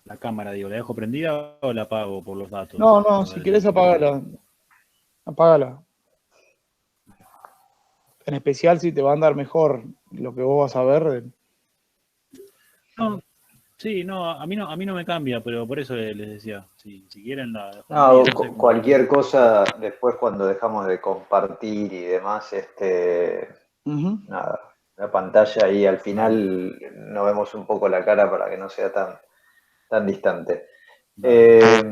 La cámara, digo, ¿la dejo prendida o la apago por los datos? No, no, si querés apágala, apágala. En especial si te va a andar mejor lo que vos vas a ver. No, sí, no, a mí no me cambia, pero por eso les decía, si quieren la dejo prendida, No, no sé cómo lo ven. cualquier cosa después cuando dejamos de compartir y demás, Ujú. nada, la pantalla y al Dale, final nos vemos un poco la cara para que no sea tan distante. dale. Eh,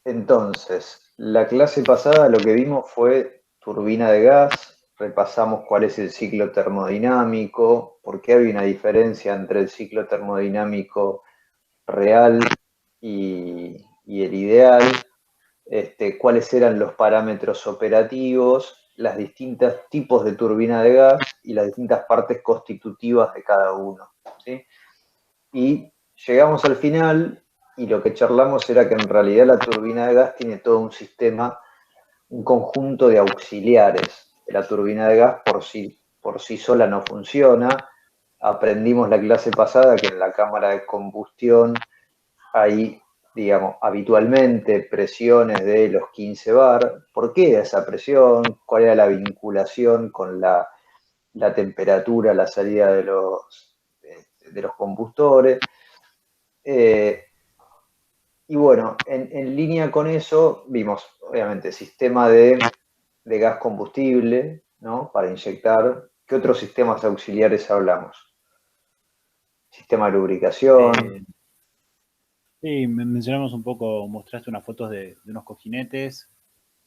entonces, la clase pasada lo que vimos fue turbina de gas, repasamos cuál es el ciclo termodinámico, por qué hay una diferencia entre el ciclo termodinámico real y el ideal, cuáles eran los parámetros operativos, las distintos tipos de turbina de gas y las distintas partes constitutivas de cada uno. ¿Sí? Y llegamos al final y lo que charlamos era que en realidad la turbina de gas tiene todo un sistema, un conjunto de auxiliares. La turbina de gas por sí sola no funciona. Aprendimos la clase pasada que en la cámara de combustión hay, digamos, habitualmente presiones de los 15 bar. ¿Por qué esa presión? ¿Cuál era la vinculación con la temperatura, la salida de los combustores? Eh, y bueno, en línea con eso vimos, obviamente, sistema de gas combustible, ¿no? Para inyectar. ¿Qué otros sistemas auxiliares hablamos? Sistema de lubricación. Eh, sí, mencionamos un poco, mostraste unas fotos de unos cojinetes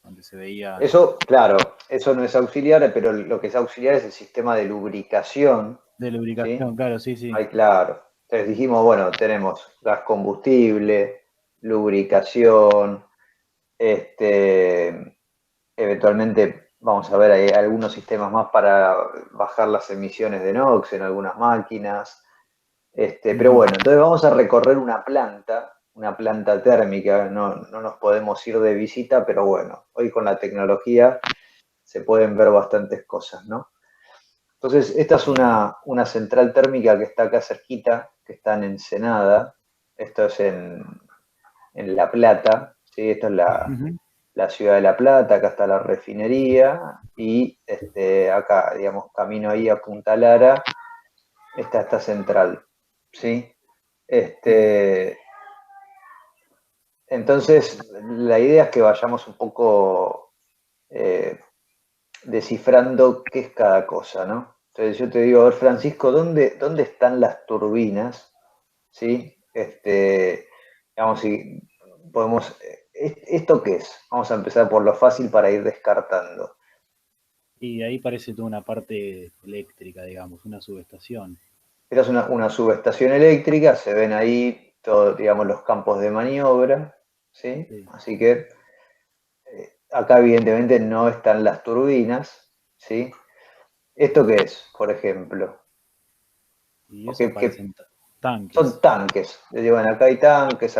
donde se veían Eso, claro, eso no es auxiliar, pero lo que es auxiliar es el sistema de lubricación, de ¿sí? lubricación, claro, sí, sí. Ahí, claro. Entonces dijimos, bueno, tenemos gas combustible, lubricación, eventualmente vamos a ver hay algunos sistemas más para bajar las emisiones de NOx en algunas máquinas. Pero Ujú. bueno, entonces vamos a recorrer una planta térmica, no nos podemos ir de visita, pero bueno, hoy con la tecnología se pueden ver bastantes cosas, ¿no? Entonces, esta es Sí. una central térmica que está acá cerquita, que está en Ensenada, esto es en La Plata, ¿sí? Esto es Ujú. la ciudad de La Plata, acá está la refinería y acá, digamos, camino ahí a Punta Lara, está esta central, ¿sí? Este, entonces, la idea es que vayamos un poco eh, descifrando qué es cada cosa, ¿no? Entonces yo te digo, a ver, Francisco, ¿dónde están las turbinas? ¿Sí? Digamos, si podemos, ¿esto qué es? Vamos a empezar por lo fácil para ir descartando. Y ahí parece toda una parte eléctrica, digamos, una subestación. Esta es una subestación eléctrica, se ven ahí todos, digamos, los campos de maniobra, ¿sí? Sí. Así que acá evidentemente no están las turbinas, ¿sí? ¿Esto qué es, por ejemplo? Y ¿O eso qué, parecen tanques. son tanques? Le digo, bueno, acá hay tanques,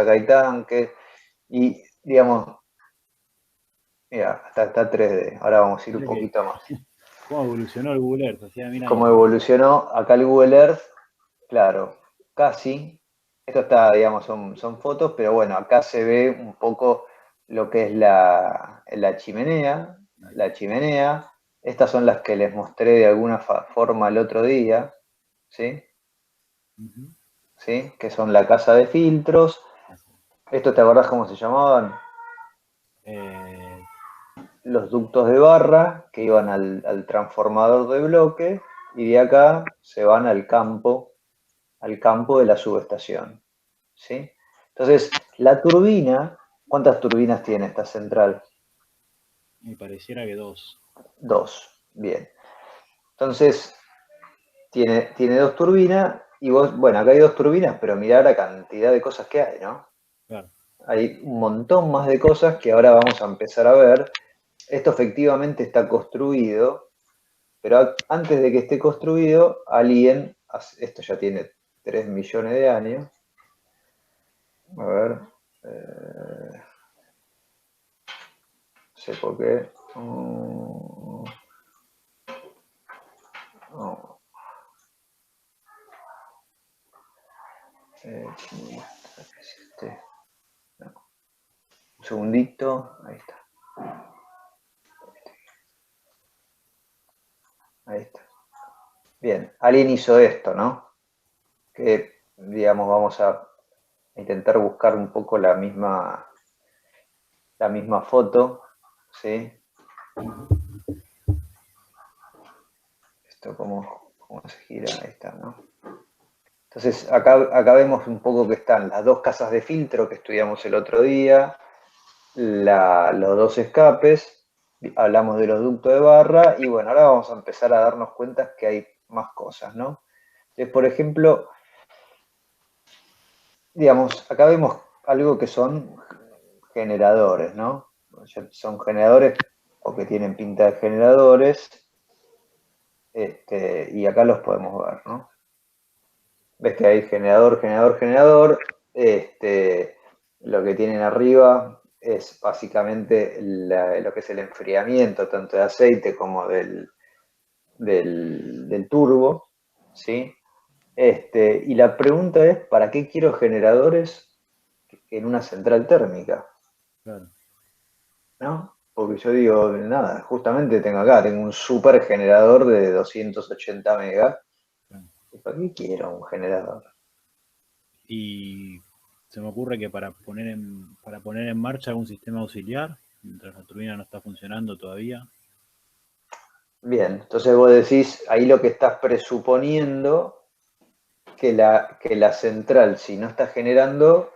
y digamos, mira, está 3D, ahora vamos a ir un Mira que poquito más. cómo evolucionó el Google Earth, hacía mil Cómo años que no lo... evolucionó acá el Google Earth, claro, casi, esto está, digamos, son fotos, pero bueno, acá se ve un poco lo que es la chimenea, estas son las que les mostré de alguna forma el otro día, ¿sí? Ujú. ¿Sí? Que son la casa de filtros. Así. ¿Esto te acordás cómo se llamaban? Eh, Los ductos de barra que iban al transformador de bloque y de acá se van al campo de la subestación. ¿Sí? Entonces, la turbina, ¿cuántas turbinas tiene esta central? me pareciera que dos. Dos. Bien. Entonces, tiene dos turbinas y vos, bueno, acá hay dos turbinas, pero mirá la cantidad de cosas que hay, ¿no? Claro. Hay un montón más de cosas que ahora vamos a empezar a ver. Esto efectivamente está construido, pero antes de que esté construido, alguien, esto ya tiene 3 millones de años, a ver, no sé por qué, no, No. Un segundito, ahí está. Ahí está. Bien, alguien hizo esto, ¿no? Que, digamos, vamos a intentar buscar un poco la misma foto, ¿sí? Esto cómo se gira, ahí está, ¿no? Entonces, acá vemos un poco que están las dos casas de filtro que estudiamos el otro día, los dos escapes, hablamos de los ductos de barra, y bueno, ahora vamos a empezar a darnos cuenta que hay más cosas, ¿no? Entonces, por ejemplo, digamos, acá vemos algo que son generadores, ¿no? Son generadores o que tienen pinta de generadores, y acá los podemos ver, ¿no? Ves que hay generador, generador, generador. Lo que tienen arriba es básicamente lo que es el enfriamiento tanto de aceite como del turbo, ¿sí? Y la pregunta es, ¿para qué quiero generadores en una central térmica? Claro. ¿No? Porque yo digo, nada, justamente tengo un super generador de 280 megas. ¿Para qué quiero un generador? Y se me ocurre que para poner en marcha un sistema auxiliar, mientras la turbina no está funcionando todavía. Bien, entonces vos decís, ahí lo que estás presuponiendo que la central, si no está generando,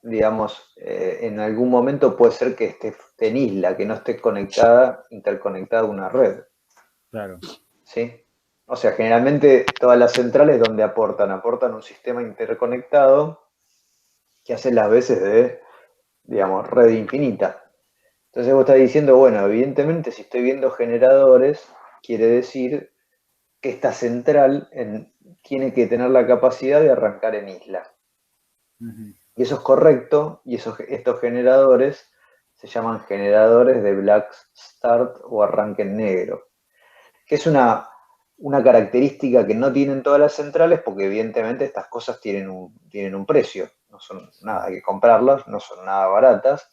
digamos, en algún momento puede ser que esté en isla, que no esté interconectada a una red. Claro. ¿Sí? O sea, generalmente todas las centrales donde aportan un sistema interconectado que hace las veces de, digamos, red infinita. Entonces vos estás diciendo, bueno, evidentemente si estoy viendo generadores, quiere decir que esta central tiene que tener la capacidad de arrancar en isla. Uh-huh. Y eso es correcto, y estos generadores se llaman generadores de black start o arranque en negro, que es una característica que no tienen todas las centrales porque evidentemente estas cosas tienen un precio, no son nada, hay que comprarlas, no son nada baratas.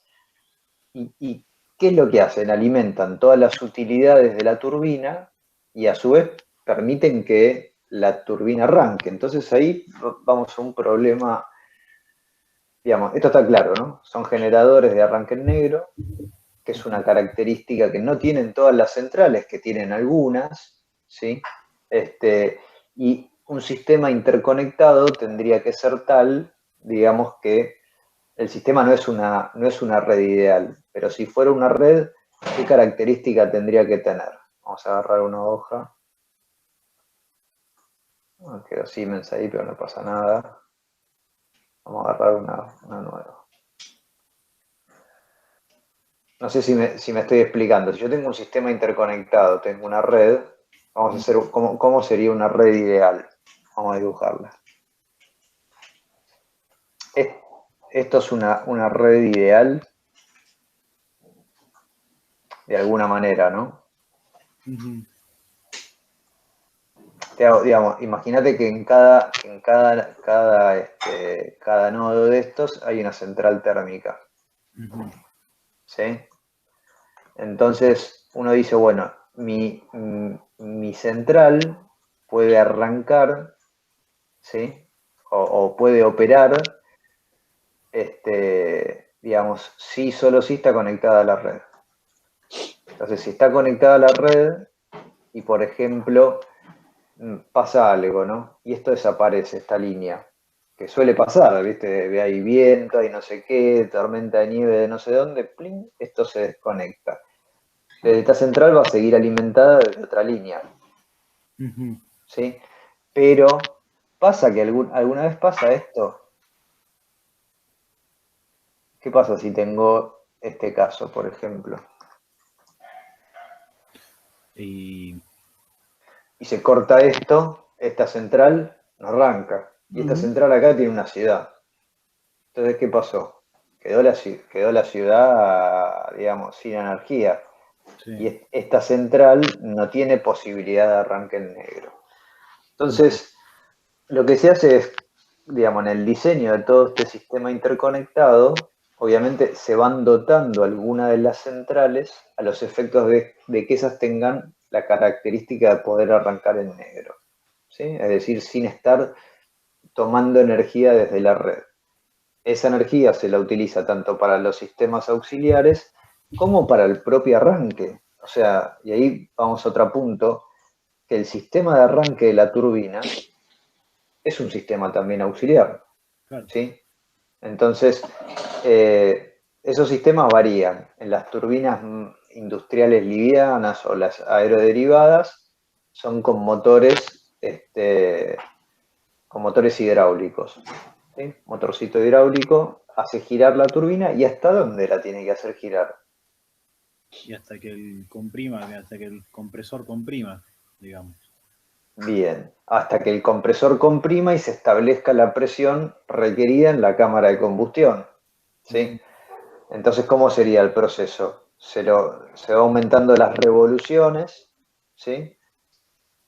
¿Y qué es lo que hacen? Alimentan todas las utilidades de la turbina y a su vez permiten que la turbina arranque. Entonces ahí vamos a un problema, digamos, esto está claro, ¿no? Son generadores de arranque en negro, que es una característica que no tienen todas las centrales, que tienen algunas, ¿sí? Y un sistema interconectado tendría que ser tal, digamos, que el sistema no es una red ideal, pero si fuera una red, ¿qué característica tendría que tener? Vamos a agarrar una hoja. Quedó Siemens ahí, pero no pasa nada. Vamos a agarrar una nueva. No sé si me estoy explicando. Si yo tengo un sistema interconectado, tengo una red, vamos a hacer cómo sería una red ideal. Vamos a dibujarla. Esto es una red ideal, de alguna manera, ¿no? Uh-huh. Digamos, imagínate que en cada nodo de estos hay una central térmica. Uh-huh. ¿Sí? Entonces uno dice, bueno, mi central puede arrancar, ¿sí? O puede operar, digamos, solo si está conectada a la red. Entonces, si está conectada a la red y, por ejemplo, pasa algo, ¿no? Y esto desaparece, esta línea, que suele pasar, ¿viste? Hay viento, hay no sé qué, tormenta de nieve de no sé dónde, ¡pling! Esto se desconecta. Esta central va a seguir alimentada desde otra línea, Uh-huh. ¿sí? Pero pasa que alguna vez pasa esto. ¿Qué pasa si tengo este caso, por ejemplo? Y Se corta esto, esta central no arranca. Y esta central acá tiene una ciudad. Entonces, ¿qué pasó? Quedó la ciudad, digamos, sin energía. sí. Y esta central no tiene posibilidad de arranque en negro. Entonces, lo que se hace es, digamos, en el diseño de todo este sistema interconectado, obviamente se van dotando algunas de las centrales a los efectos de que esas tengan la característica de poder arrancar en negro, ¿sí? Es decir, sin estar tomando energía desde la red. Esa energía se la utiliza tanto para los sistemas auxiliares como para el propio arranque. O sea, y ahí vamos a otro punto, que el sistema de arranque de la turbina es un sistema también auxiliar, Claro. ¿sí? Entonces, esos sistemas varían. En las turbinas industriales livianas o las aeroderivadas son con motores hidráulicos, ¿sí? Motorcito hidráulico hace girar la turbina y hasta dónde la tiene que hacer girar. Y hasta que hasta que el compresor comprima, digamos. Bien, hasta que el compresor comprima y se establezca la presión requerida en la cámara de combustión, ¿sí? Entonces, ¿cómo sería el proceso? Se va aumentando las revoluciones, ¿sí?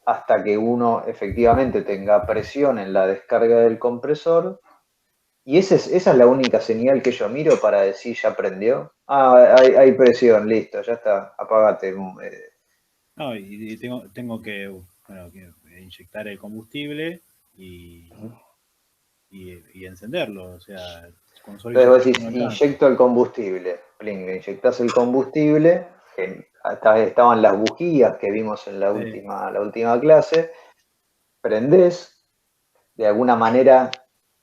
Hasta que uno efectivamente tenga presión en la descarga del compresor. Y esa es la única señal que yo miro para decir ya prendió. Ah, hay presión, listo, ya está, apagate. No, y tengo que inyectar el combustible y encenderlo. O sea, con solo Entonces vos inyectar decís, no alcanza. inyecto el combustible. Pling, le inyectás el combustible, que estaban las bujías que vimos en la Sí. última clase, prendés, de alguna manera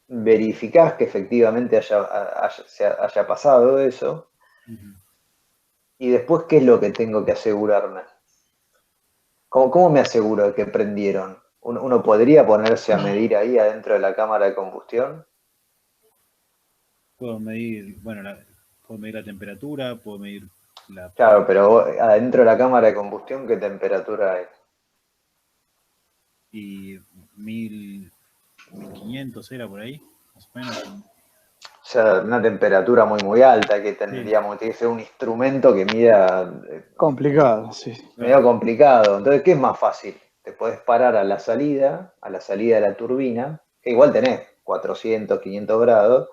verificás que efectivamente haya pasado eso, y después, ¿qué es lo que tengo que asegurarme? ¿Cómo me aseguro de que prendieron? ¿Uno podría ponerse a medir ahí adentro de la cámara de combustión? Puedo medir, puedo medir la temperatura, puedo medir la... Claro, pero adentro de la cámara de combustión, ¿qué temperatura hay? Y 1500 era por ahí, más o menos. O sea, una temperatura muy alta que tendríamos, tiene que ser un instrumento que mida Complicado, sí. medio complicado. Entonces, ¿qué es más fácil? Te podés parar a la salida de la turbina, que igual tenés 400, 500 grados,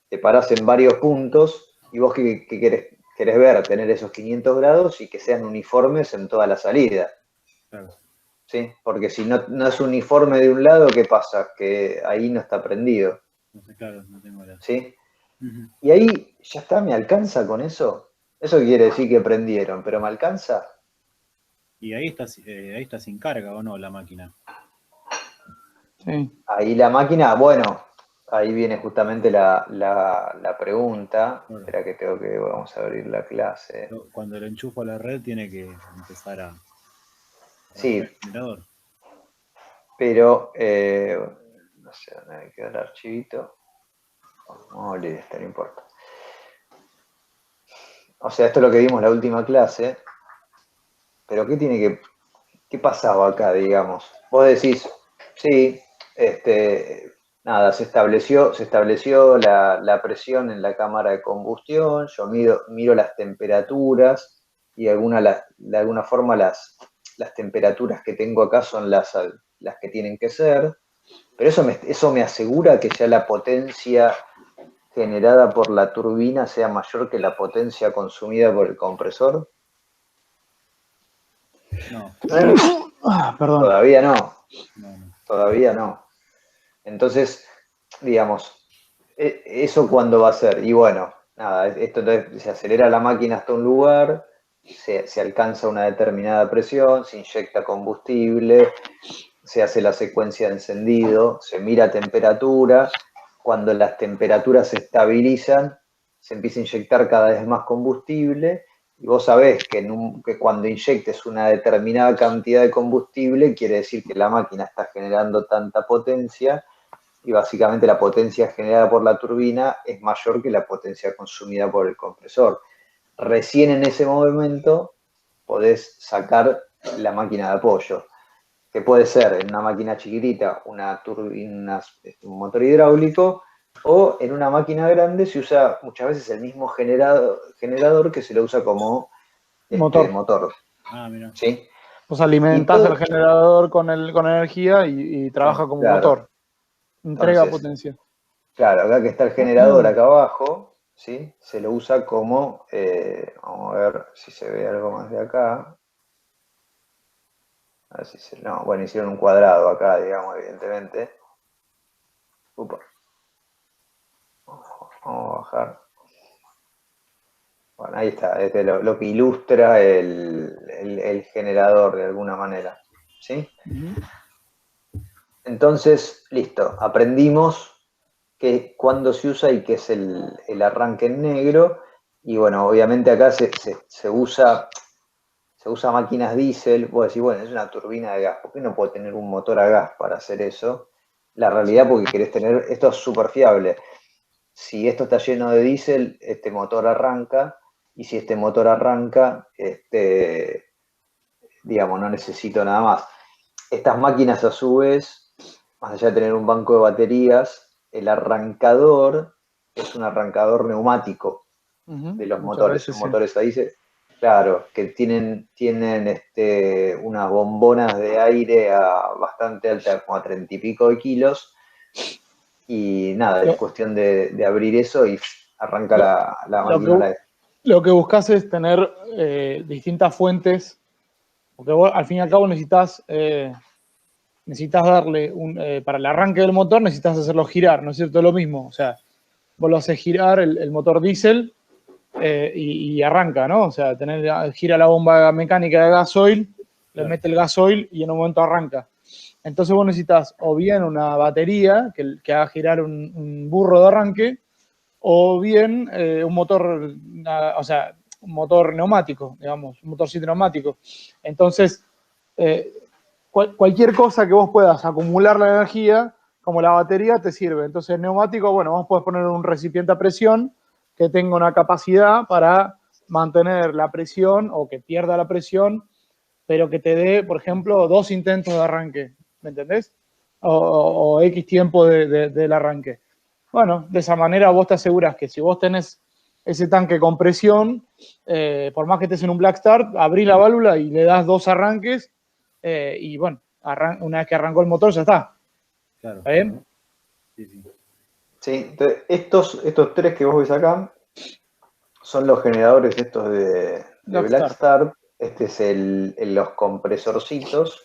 te parás en varios puntos y vos qué querés ver, tener esos 500 grados y que sean uniformes en toda la salida. Claro. ¿Sí? Porque si no es uniforme de un lado, ¿qué pasa? Que ahí no está prendido. No sé, claro, no tengo la... ¿Sí? Y ahí ya está, ¿me alcanza con eso? Eso quiere decir que prendieron, pero ¿me alcanza? Y ahí está sin carga, ¿o no, la máquina? Sí. Ahí la máquina, bueno, ahí viene justamente la pregunta. Bueno, Espera que vamos a abrir la clase. cuando lo enchufo a la red tiene que empezar a Sí, el generador. pero no sé dónde quedó el archivito. No olvides, no importa. O sea, esto es lo que vimos la última clase, pero ¿qué pasaba acá, digamos? Vos decís, sí, nada, se estableció la presión en la cámara de combustión, yo miro las temperaturas y de alguna forma las temperaturas que tengo acá son las que tienen que ser, pero eso me asegura que ya la potencia generada por la turbina sea mayor que la potencia consumida por el compresor. No. Perdón. Todavía no. No. Todavía no. Entonces, digamos, ¿eso cuándo va a ser? Y bueno, nada, esto entonces se acelera la máquina hasta un lugar, se alcanza una determinada presión, se inyecta combustible, se hace la secuencia de encendido, se mira temperatura, cuando las temperaturas se estabilizan, se empieza a inyectar cada vez más combustible. Y vos sabés que cuando inyectes una determinada cantidad de combustible, quiere decir que la máquina está generando tanta potencia y básicamente la potencia generada por la turbina es mayor que la potencia consumida por el compresor. Recién en ese momento podés sacar la máquina de apoyo, que puede ser en una máquina chiquitita un motor hidráulico, o en una máquina grande se usa muchas veces el mismo generador que se lo usa como motor. Ah, mira. ¿Sí? Vos alimentás el generador con energía y trabaja como claro. motor. Entrega Entonces, potencia. claro, acá que está el generador acá abajo, ¿sí? Se lo usa como, vamos a ver si se ve algo más de acá. A ver si se, no, bueno, hicieron un cuadrado acá, digamos, evidentemente. Upa. Vamos a bajar. Bueno, ahí está, este es lo que ilustra el generador de alguna manera, ¿sí? Entonces, listo, aprendimos cuándo se usa y qué es el arranque en negro. Y bueno, obviamente acá se usa máquinas diésel. Vos decís, bueno, es una turbina de gas, ¿por qué no puedo tener un motor a gas para hacer eso? La realidad, porque querés tener, esto es súper fiable. Si esto está lleno de diésel, este motor arranca, y si este motor arranca, digamos, no necesito nada más. Estas máquinas, a su vez, más allá de tener un banco de baterías, el arrancador es un arrancador neumático de los Muchas motores. veces Son sí. motores ahí, claro, que tienen unas bombonas de aire bastante altas, como a 30 y pico de kilos. Y nada, es Lo, cuestión de abrir eso y arranca lo- la lo máquina al que, aire. lo que buscas es tener distintas fuentes, porque vos al fin y al cabo necesitas darle para el arranque del motor, necesitas hacerlo girar, ¿no es cierto? Lo mismo, o sea, vos lo haces girar el motor diésel y arranca, ¿no? O sea, gira la bomba mecánica de gasoil, le Claro. mete el gasoil y en un momento arranca. Entonces vos necesitas o bien una batería que haga girar un burro de arranque, o bien un motor, o sea, un motor neumático, digamos, un motorcito neumático. Entonces, eh, cualquier cosa que vos puedas acumular la energía, como la batería, te sirve. Entonces, el neumático, bueno, vos podés poner un recipiente a presión que tenga una capacidad para mantener la presión o que pierda la presión, pero que te dé, por ejemplo, 2 intentos de arranque, ¿me entendés? O X tiempo del arranque. Bueno, de esa manera vos te aseguras que si vos tenés ese tanque con presión, por más que estés en un black start, abrís la válvula y le das 2 arranques y bueno, una vez que arrancó el motor ya está. Claro. ¿Está bien? Sí, sí. ¿Sí? Entonces, estos tres que vos ves acá son los generadores estos de Black Black start. Start. Este es los compresorcitos.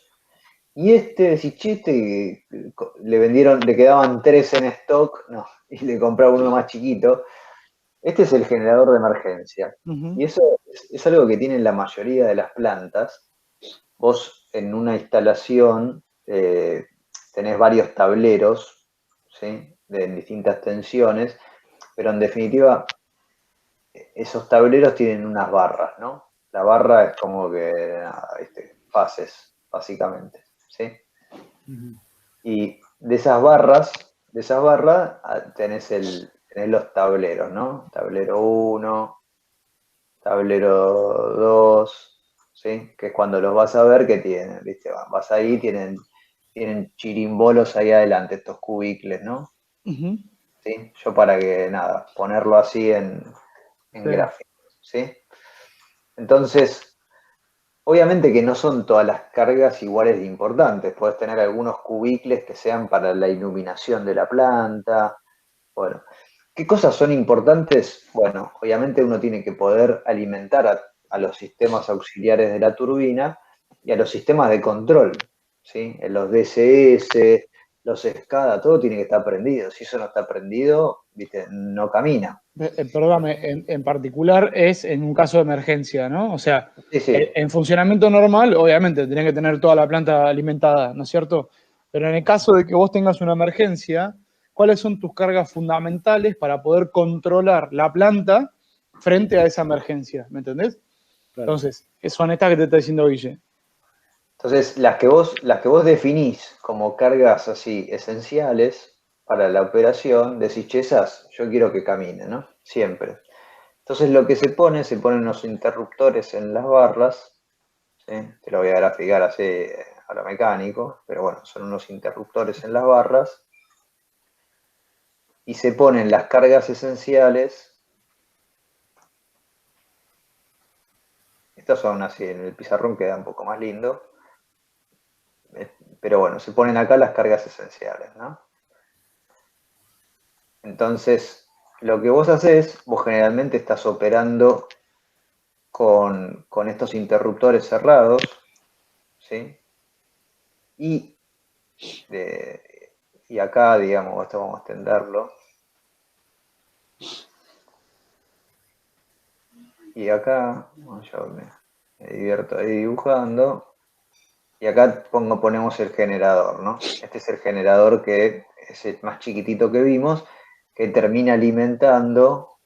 Y decís, che, le quedaban 3 en stock, no, y le compraba uno más chiquito. Este es el generador de emergencia. Y eso es algo que tienen la mayoría de las plantas. Vos en una instalación tenés varios tableros, ¿sí? De distintas tensiones, pero en definitiva esos tableros tienen unas barras, ¿no? La barra es como que, nada, ¿viste? Fases, básicamente, ¿sí? Y de esas barras tenés los tableros, ¿no? Tablero 1, tablero 2, ¿sí? Que es cuando los vas a ver que tienen, ¿viste? Vas ahí, tienen chirimbolos ahí adelante, estos cubículos, ¿no? ¿Sí? Yo para que, nada, ponerlo así en Sí. gráficos, ¿sí? Entonces, obviamente que no son todas las cargas iguales de importantes. Puedes tener algunos cubículos que sean para la iluminación de la planta. Bueno, ¿qué cosas son importantes? Bueno, obviamente uno tiene que poder alimentar a los sistemas auxiliares de la turbina y a los sistemas de control, ¿sí? Los DSS, los SCADA, todo tiene que estar prendido. Si eso no está prendido, ¿viste? No camina. Perdóname, en particular es en un caso de emergencia, ¿no? O sea, Sí, sí. en funcionamiento normal, obviamente, tenés que tener toda la planta alimentada, ¿no es cierto? Pero en el caso de que vos tengas una emergencia, ¿cuáles son tus cargas fundamentales para poder controlar la planta frente a esa emergencia? ¿Me entendés? Claro. Entonces, son estas que te está diciendo Guille. Entonces, las que vos definís como cargas así esenciales para la operación, decís, che, esas yo quiero que caminen, ¿no? Siempre. Entonces, lo que se ponen unos interruptores en las barras, ¿sí? Te lo voy a graficar así a lo mecánico, pero bueno, son unos interruptores en las barras y se ponen las cargas esenciales. Estas son así, en el pizarrón queda un poco más lindo, pero bueno, se ponen acá las cargas esenciales, ¿no? Entonces, lo que vos haces, vos generalmente estás operando con estos interruptores cerrados, ¿sí? Y, y acá, digamos, esto vamos a extenderlo. Y acá, bueno, yo me divierto ahí dibujando. Y acá ponemos el generador, ¿no? Este es el generador que es el más chiquitito que vimos, que termina alimentando,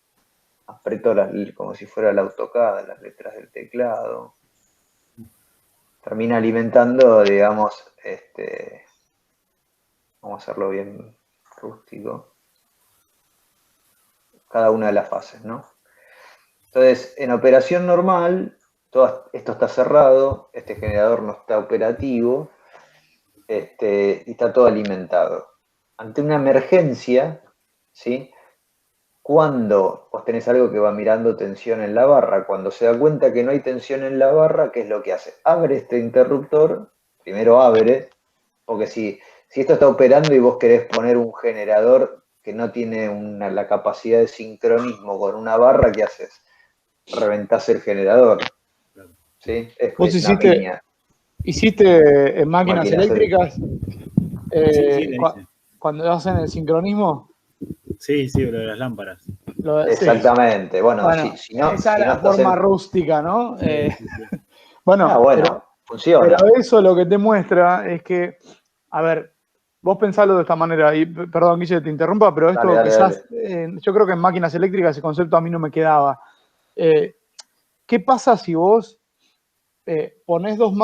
aprieto como si fuera el AutoCAD, las letras del teclado. Termina alimentando, digamos, vamos a hacerlo bien rústico, cada una de las fases, ¿no? Entonces, en operación normal, todo esto está cerrado, este generador no está operativo, y está todo alimentado. Ante una emergencia, ¿sí? Cuando vos tenés algo que va mirando tensión en la barra, cuando se da cuenta que no hay tensión en la barra, ¿qué es lo que hace? Abre este interruptor, primero abre, porque si esto está operando y vos querés poner un generador que no tiene la capacidad de sincronismo con una barra, ¿qué haces? Reventás el generador, ¿sí? Es Vos una piña. hiciste en máquinas Máquinas eléctricas, Sí, le hice. cuando hacen el sincronismo, Sí, lo de las lámparas. sí. Exactamente. Bueno, Bueno, si no esa es la estás forma rústica, ¿no? Sí. Bueno, bueno, funciona. pero eso lo que te muestra es que, a ver, vos pensalo de esta manera, y perdón, Guille, te interrumpa, pero esto Dale, quizás, dale. yo creo que en máquinas eléctricas ese concepto a mí no me quedaba. ¿Qué pasa si vos ponés dos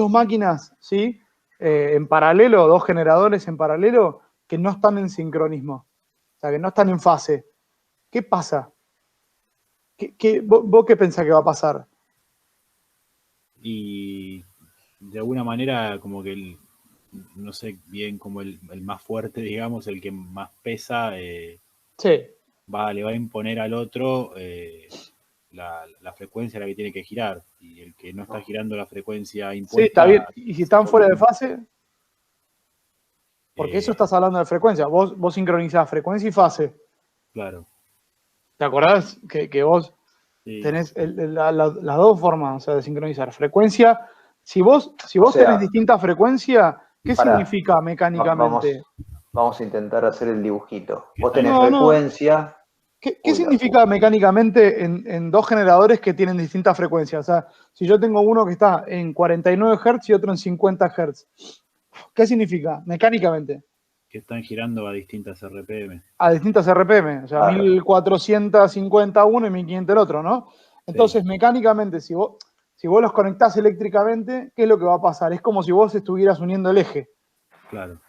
máquinas, ¿sí? En paralelo, dos generadores en paralelo, que no están en sincronismo, o sea, que no están en fase? ¿Qué pasa? ¿Vos qué pensás que va a pasar? Y de alguna manera como que no sé bien, como el más fuerte, digamos, el que más pesa, Sí. le va a imponer al otro la frecuencia a la que tiene que girar. Y el que no está girando la frecuencia Sí, está bien. impuesta... ¿Y si están fuera de fase? Porque eso eh, estás hablando de frecuencia. Vos sincronizás frecuencia y fase. claro. ¿Te acordás que vos Sí. tenés las dos formas, o sea, de sincronizar? Frecuencia. Si vos O tenés sea, distinta frecuencia, ¿qué pará, significa mecánicamente? vamos a intentar hacer el dibujito. Vos Está tenés No, no. frecuencia. ¿Qué significa mecánicamente en dos generadores que tienen distintas frecuencias? O sea, si yo tengo uno que está en 49 Hz y otro en 50 Hz, ¿qué significa mecánicamente? que están girando a distintas RPM. A distintas RPM, o sea, Claro. 1450 uno y 1500 el otro, ¿no? Sí, Entonces, mecánicamente, si vos los conectás eléctricamente, ¿qué es lo que va a pasar? Es como si vos estuvieras uniendo el eje, claro.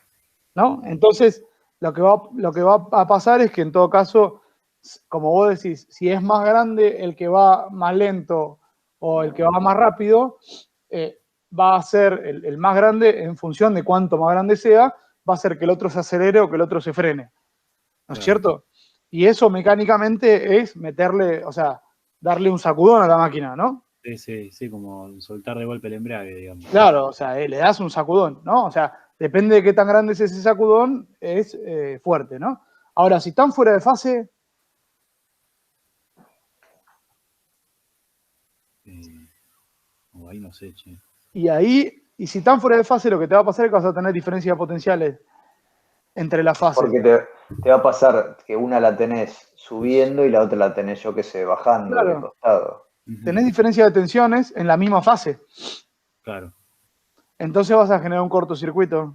¿no? Entonces, lo que va a pasar es que en todo caso, como vos decís, si es más grande el que va más lento o el que va más rápido, va a ser el más grande en función de cuánto más grande sea, va a ser que el otro se acelere o que el otro se frene. ¿No es Claro. cierto? Y eso mecánicamente es meterle, o sea, darle un sacudón a la máquina, ¿no? Sí, como soltar de golpe el embrague, digamos. Claro, o sea, le das un sacudón, ¿no? O sea, depende de qué tan grande es ese sacudón, es fuerte, ¿no? Ahora, si están fuera de fase, Ahí no sé, che. y si están fuera de fase, lo que te va a pasar es que vas a tener diferencias potenciales entre las fases. Porque te va a pasar que una la tenés subiendo y la otra la tenés, yo que sé, bajando de Claro, costado. tenés diferencia de tensiones en la misma fase. Claro. Entonces vas a generar un cortocircuito,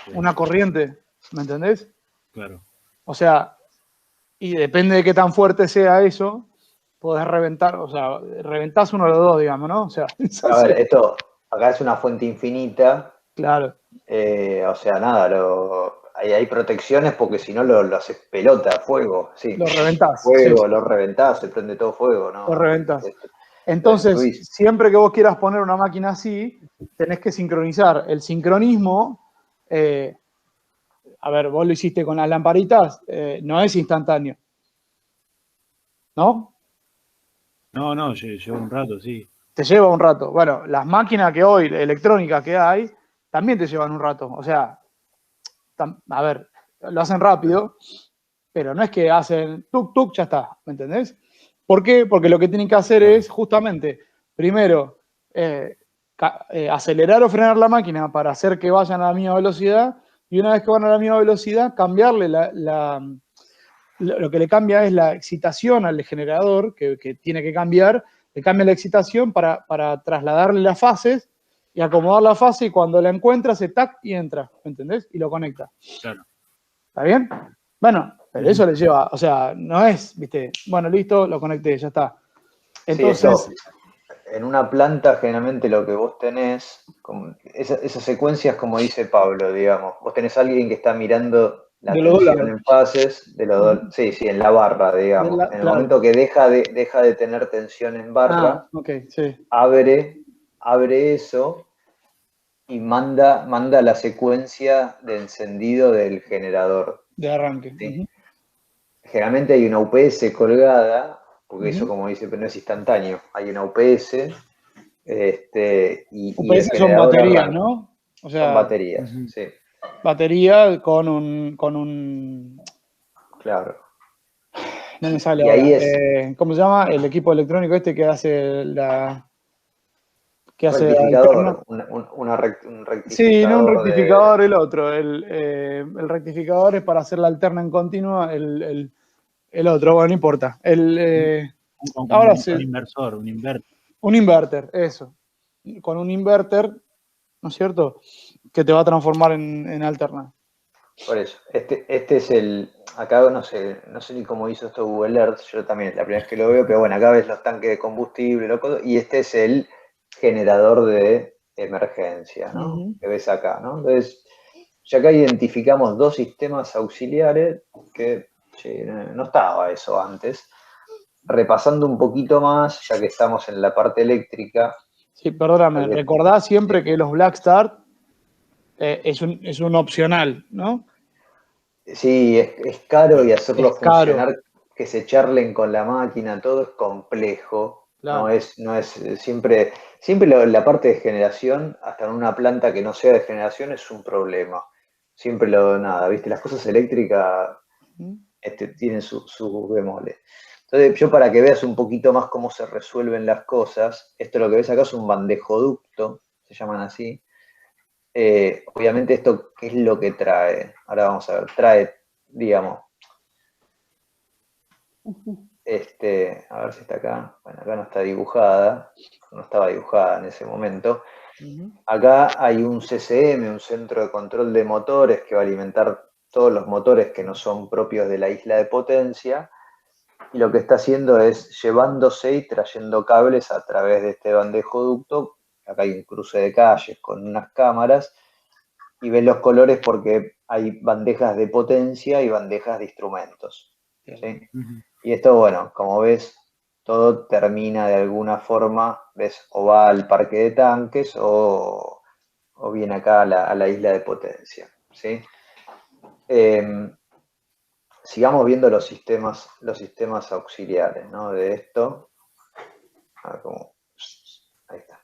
Ok, una corriente, ¿me entendés? claro. O sea, y depende de qué tan fuerte sea eso, podés reventar, o sea, reventás uno de los dos, digamos, ¿no? O sea, A ver, esto acá es una fuente infinita. claro, O sea, nada, hay protecciones porque si no lo haces pelota, fuego, sí. lo reventás, sí, Fuego, sí, lo reventás, se prende todo fuego, lo ¿no? reventás. Lo Entonces, destruís. siempre que vos quieras poner una máquina así, tenés que sincronizar. El sincronismo, a ver, vos lo hiciste con las lamparitas, no es instantáneo, ¿no? No, lleva un rato, sí. Te lleva un rato. Bueno, las máquinas que hoy, electrónicas que hay, también te llevan un rato. O sea, a ver, lo hacen rápido, pero no es que hacen tuk, tuk, ya está, ¿me entendés? ¿Por qué? Porque lo que tienen que hacer es justamente, primero, acelerar o frenar la máquina para hacer que vayan a la misma velocidad, y una vez que van a la misma velocidad, cambiarle lo que le cambia es la excitación al generador, que tiene que cambiar, le cambia la excitación para trasladarle las fases y acomodar la fase, y cuando la encuentra, se tac y entra, ¿me entendés? Y lo conecta. Claro. ¿Está bien? Bueno, pero eso le lleva, o sea, no es, viste, bueno, listo, lo conecté, ya está. Entonces, sí, en una planta generalmente lo que vos tenés, esas secuencias como dice Pablo, digamos, vos tenés a alguien que está mirando la de los dos tensión lados. en fases, sí, en la barra, digamos. En el Claro. momento que deja de tener tensión en barra, Ok, sí. abre eso y manda la secuencia de encendido del generador. De arranque. ¿Sí? Generalmente hay una UPS colgada, porque eso, Ujú. como dice, pero no es instantáneo. Hay una UPS y el UPS son generador baterías, arranca. ¿no? O sea, Son baterías, sí. batería con un. Claro. No me sale Y ahora. ahí es ¿Cómo se llama? El equipo electrónico este que hace rectificador, un Sí, no un rectificador de... rectificador, el otro. El rectificador es para hacer la alterna en continua, el otro, bueno, no importa. Ahora sí, Un inversor, un inverter. un inverter, eso. Con un inverter, ¿no es cierto? Que te va a transformar en alterna. Por eso, este es acá no sé ni cómo hizo esto Google Earth, yo también es la primera vez que lo veo, pero bueno, acá ves los tanques de combustible, y este es el generador de emergencia, ¿no? Uh-huh. Que ves acá, ¿no? Entonces, ya acá identificamos dos sistemas auxiliares que no estaba eso antes. Repasando un poquito más, ya que estamos en la parte eléctrica. Sí, perdóname, recordá siempre sí. que los Black Start es un opcional, ¿no? Sí, es caro, y hacerlo Es caro. funcionar, que se charlen con la máquina, todo es complejo. Claro. No es siempre la parte de generación, hasta en una planta que no sea de generación, es un problema. Siempre nada, ¿viste? Las cosas eléctricas tienen sus bemoles. Entonces, yo, para que veas un poquito más cómo se resuelven las cosas, esto lo que ves acá es un bandejoducto, se llaman así. Obviamente, esto, ¿qué es lo que trae? Ahora vamos a ver, trae, digamos, a ver si está acá. Bueno, acá no está dibujada, no estaba dibujada en ese momento. Acá hay un CCM, un centro de control de motores, que va a alimentar todos los motores que no son propios de la isla de potencia, y lo que está haciendo es llevándose y trayendo cables a través de este bandejoducto. Acá hay un cruce de calles con unas cámaras, y ves los colores porque hay bandejas de potencia y bandejas de instrumentos, ¿sí? Y esto, bueno, como ves, todo termina de alguna forma, ves, o va al parque de tanques o viene acá a la isla de potencia, ¿sí? Sigamos viendo los sistemas auxiliares, ¿no? De esto. Ahí está.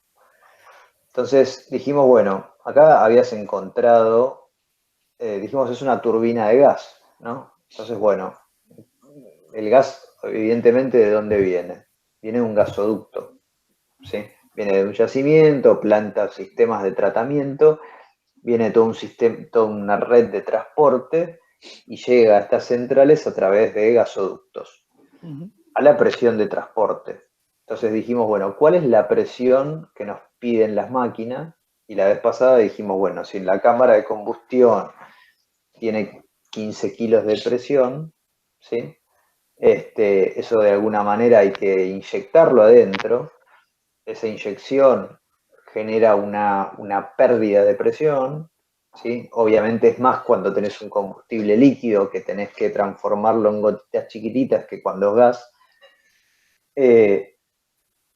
Entonces dijimos, bueno, acá habías encontrado, dijimos, es una turbina de gas, ¿no? Entonces, bueno, el gas, evidentemente, ¿de dónde viene? Viene de un gasoducto, ¿sí? Viene de un yacimiento, plantas, sistemas de tratamiento, viene todo un sistema, toda una red de transporte, y llega a estas centrales a través de gasoductos, a la presión de transporte. Entonces dijimos, bueno, ¿cuál es la presión que nos piden las máquinas? Y la vez pasada dijimos, bueno, si la cámara de combustión tiene 15 kilos de presión, ¿sí? Eso de alguna manera hay que inyectarlo adentro. Esa inyección genera una pérdida de presión, ¿sí? Obviamente es más cuando tenés un combustible líquido, que tenés que transformarlo en gotitas chiquititas, que cuando es gas.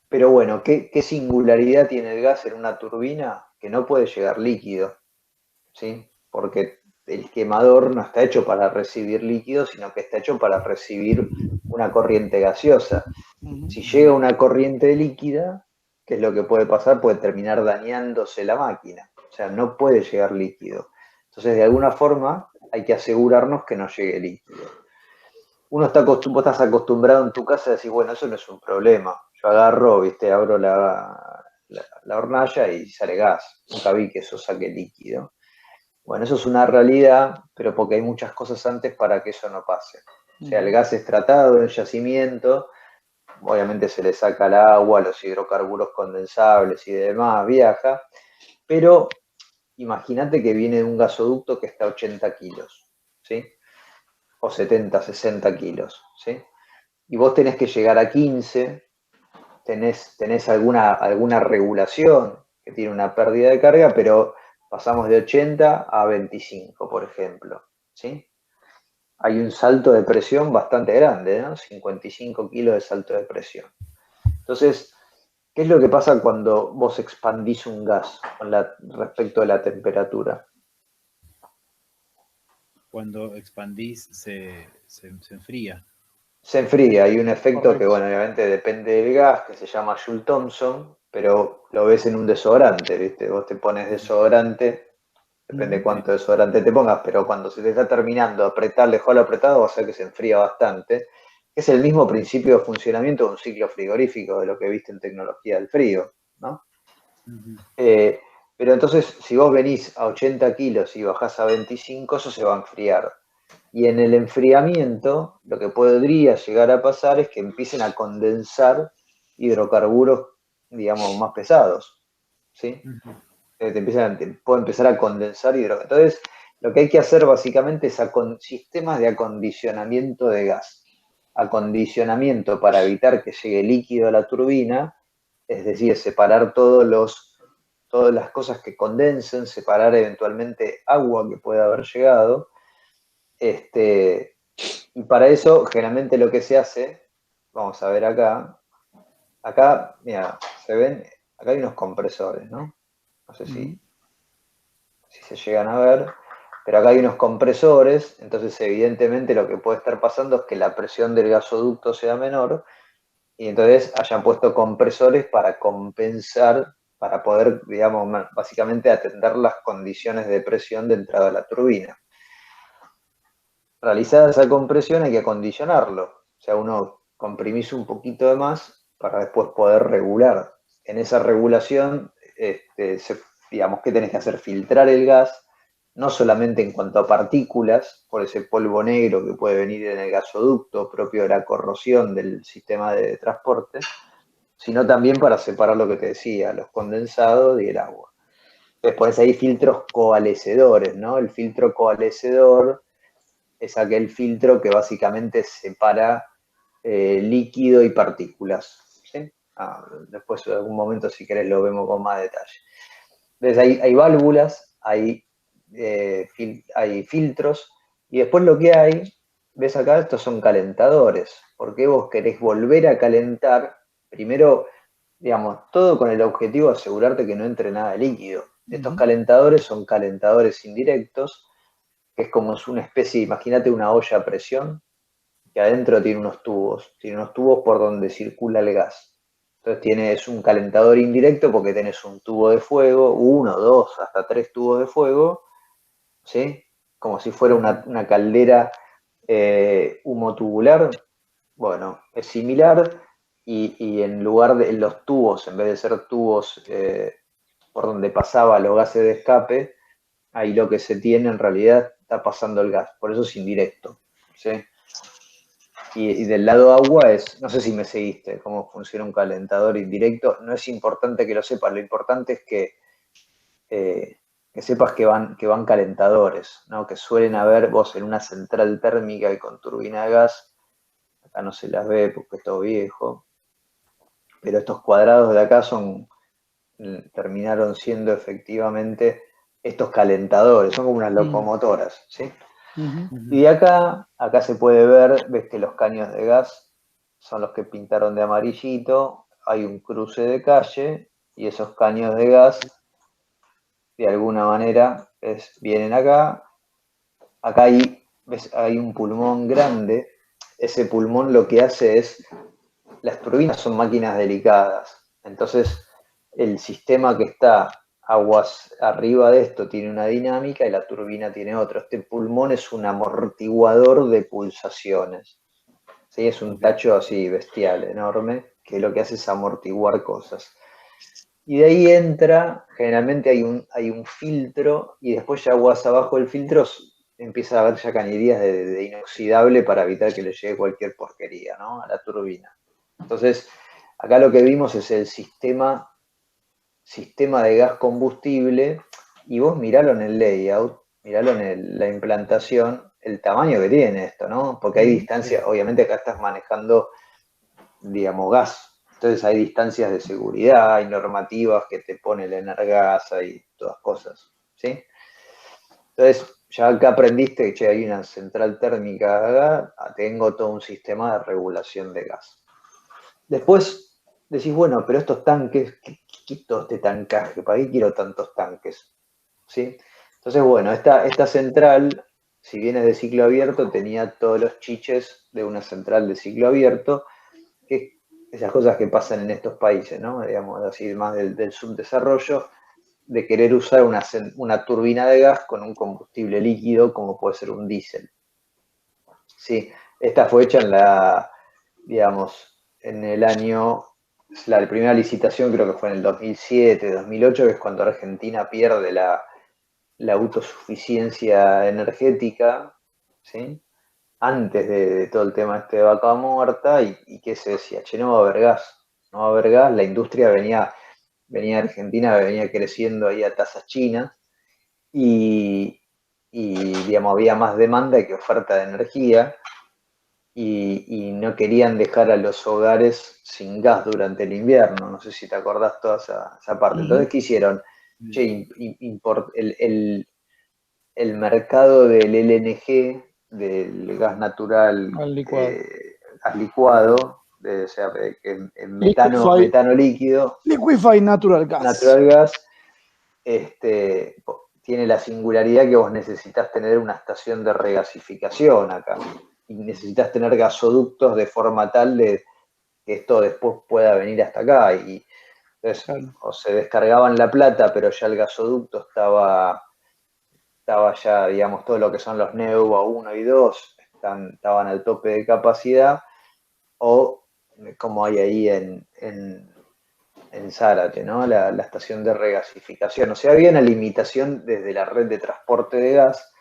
Pero bueno, ¿qué singularidad tiene el gas en una turbina? Que no puede llegar líquido, ¿sí? Porque el quemador no está hecho para recibir líquido, sino que está hecho para recibir una corriente gaseosa. Si llega una corriente líquida, ¿qué es lo que puede pasar? Puede terminar dañándose la máquina. O sea, no puede llegar líquido. Entonces, de alguna forma, hay que asegurarnos que no llegue líquido. Vos estás acostumbrado en tu casa a decir, bueno, eso no es un problema. Yo agarro, ¿viste? Abro la hornalla y sale gas. Nunca vi que eso saque líquido. Bueno, eso es una realidad, pero porque hay muchas cosas antes para que eso no pase. O sea, el gas es tratado en yacimiento, obviamente se le saca el agua, los hidrocarburos condensables y demás, viaja, pero imagínate que viene de un gasoducto que está a 80 kilos, ¿sí? O 70, 60 kilos, ¿sí? Y vos tenés que llegar a 15, tenés alguna regulación que tiene una pérdida de carga, pero pasamos de 80 a 25, por ejemplo, ¿sí? Hay un salto de presión bastante grande, ¿no? 55 kilos de salto de presión. Entonces, ¿qué es lo que pasa cuando vos expandís un gas respecto a la temperatura? Cuando expandís se enfría. Se enfría, hay un efecto Correcto. que, bueno, obviamente depende del gas, que se llama Joule-Thomson, pero lo ves en un desodorante, ¿viste? Vos te pones desodorante, depende cuánto desodorante te pongas, pero cuando se te está terminando de apretar, dejarlo apretado, vas a ver que se enfría bastante. Es el mismo principio de funcionamiento de un ciclo frigorífico, de lo que viste en tecnología del frío, ¿no? Pero entonces, si vos venís a 80 kilos y bajás a 25, eso se va a enfriar. Y en el enfriamiento, lo que podría llegar a pasar es que empiecen a condensar hidrocarburos, digamos, más pesados, ¿sí? Puede empezar a condensar hidrocarburos. Entonces, lo que hay que hacer básicamente es sistemas de acondicionamiento de gas. Acondicionamiento para evitar que llegue líquido a la turbina, es decir, separar todas las cosas que condensen, separar eventualmente agua que pueda haber llegado. Y para eso, generalmente lo que se hace, vamos a ver acá, mira, se ven, acá hay unos compresores, ¿no? No sé si se llegan a ver, pero acá hay unos compresores, entonces evidentemente lo que puede estar pasando es que la presión del gasoducto sea menor, y entonces hayan puesto compresores para compensar, para poder, digamos, básicamente atender las condiciones de presión de entrada a la turbina. Realizada esa compresión hay que acondicionarlo, o sea, uno comprimís un poquito de más para después poder regular. En esa regulación, digamos, ¿qué tenés que hacer? Filtrar el gas, no solamente en cuanto a partículas, por ese polvo negro que puede venir en el gasoducto propio de la corrosión del sistema de transporte, sino también para separar lo que te decía, los condensados y el agua. Después hay filtros coalescedores, ¿no? El filtro coalescedor es aquel filtro que básicamente separa líquido y partículas, ¿sí? Después en algún momento, si querés, lo vemos con más detalle. Entonces hay válvulas, hay filtros, y después lo que hay, ves acá, estos son calentadores. ¿Por qué vos querés volver a calentar? Primero, digamos, todo con el objetivo de asegurarte que no entre nada de líquido. Estos calentadores son calentadores indirectos, que es como una especie, imagínate una olla a presión, que adentro tiene unos tubos por donde circula el gas. Entonces es un calentador indirecto porque tenés un tubo de fuego, 1, 2, hasta 3 tubos de fuego, ¿sí? Como si fuera una caldera humotubular. Bueno, es similar y en lugar de los tubos, en vez de ser tubos por donde pasaba los gases de escape, ahí lo que se tiene en realidad está pasando el gas, por eso es indirecto, ¿sí? Y del lado agua no sé si me seguiste, cómo funciona un calentador indirecto, no es importante que lo sepas, lo importante es que sepas que van calentadores, ¿no? Que suelen haber, vos en una central térmica y con turbina de gas, acá no se las ve porque es todo viejo, pero estos cuadrados de acá terminaron siendo efectivamente estos calentadores, son como unas locomotoras, ¿sí? Y de acá se puede ver, ves que los caños de gas son los que pintaron de amarillito, hay un cruce de calle y esos caños de gas de alguna manera vienen acá hay un pulmón grande, ese pulmón lo que hace es, las turbinas son máquinas delicadas, entonces el sistema que está aguas arriba de esto tiene una dinámica y la turbina tiene otra. Este pulmón es un amortiguador de pulsaciones. ¿Sí? Es un tacho así bestial, enorme, que lo que hace es amortiguar cosas. Y de ahí entra, generalmente hay un filtro, y después ya aguas abajo del filtro empieza a haber ya cañerías de inoxidable para evitar que le llegue cualquier porquería, ¿no? A la turbina. Entonces, acá lo que vimos es el sistema de gas combustible, y vos miralo en el layout, miralo en la implantación, el tamaño que tiene esto, ¿no? Porque hay distancias, obviamente acá estás manejando, digamos, gas. Entonces hay distancias de seguridad, hay normativas que te pone el Energas, hay todas cosas, ¿sí? Entonces, ya acá aprendiste que che, hay una central térmica acá, tengo todo un sistema de regulación de gas. Después decís, bueno, pero estos tanques, ¿qué todo este tancaje? ¿Para qué quiero tantos tanques? ¿Sí? Entonces, bueno, esta central, si bien es de ciclo abierto, tenía todos los chiches de una central de ciclo abierto, que esas cosas que pasan en estos países, ¿no? Digamos, así más del subdesarrollo, de querer usar una turbina de gas con un combustible líquido como puede ser un diésel. Sí, esta fue hecha en el año, la primera licitación creo que fue en el 2007, 2008, que es cuando Argentina pierde la autosuficiencia energética, ¿sí? Antes de todo el tema este de vaca muerta, y que se decía, che, no va a haber gas, no va a haber gas, la industria venía Argentina, venía creciendo ahí a tasas chinas, y digamos, había más demanda que oferta de energía, y no querían dejar a los hogares sin gas durante el invierno, no sé si te acordás toda esa parte. Entonces, ¿qué hicieron? Che, el mercado del LNG, del gas natural gas licuado, o sea, en metano líquido, Liquify Natural gas, tiene la singularidad que vos necesitas tener una estación de regasificación acá, y necesitas tener gasoductos de forma tal de que esto después pueda venir hasta acá, y entonces, claro, o se descargaban la plata, pero ya el gasoducto estaba ya, digamos, todo lo que son los NEUA 1 y 2 estaban al tope de capacidad, o como hay ahí en Zárate, ¿no? La estación de regasificación. O sea, había una limitación desde la red de transporte de gas,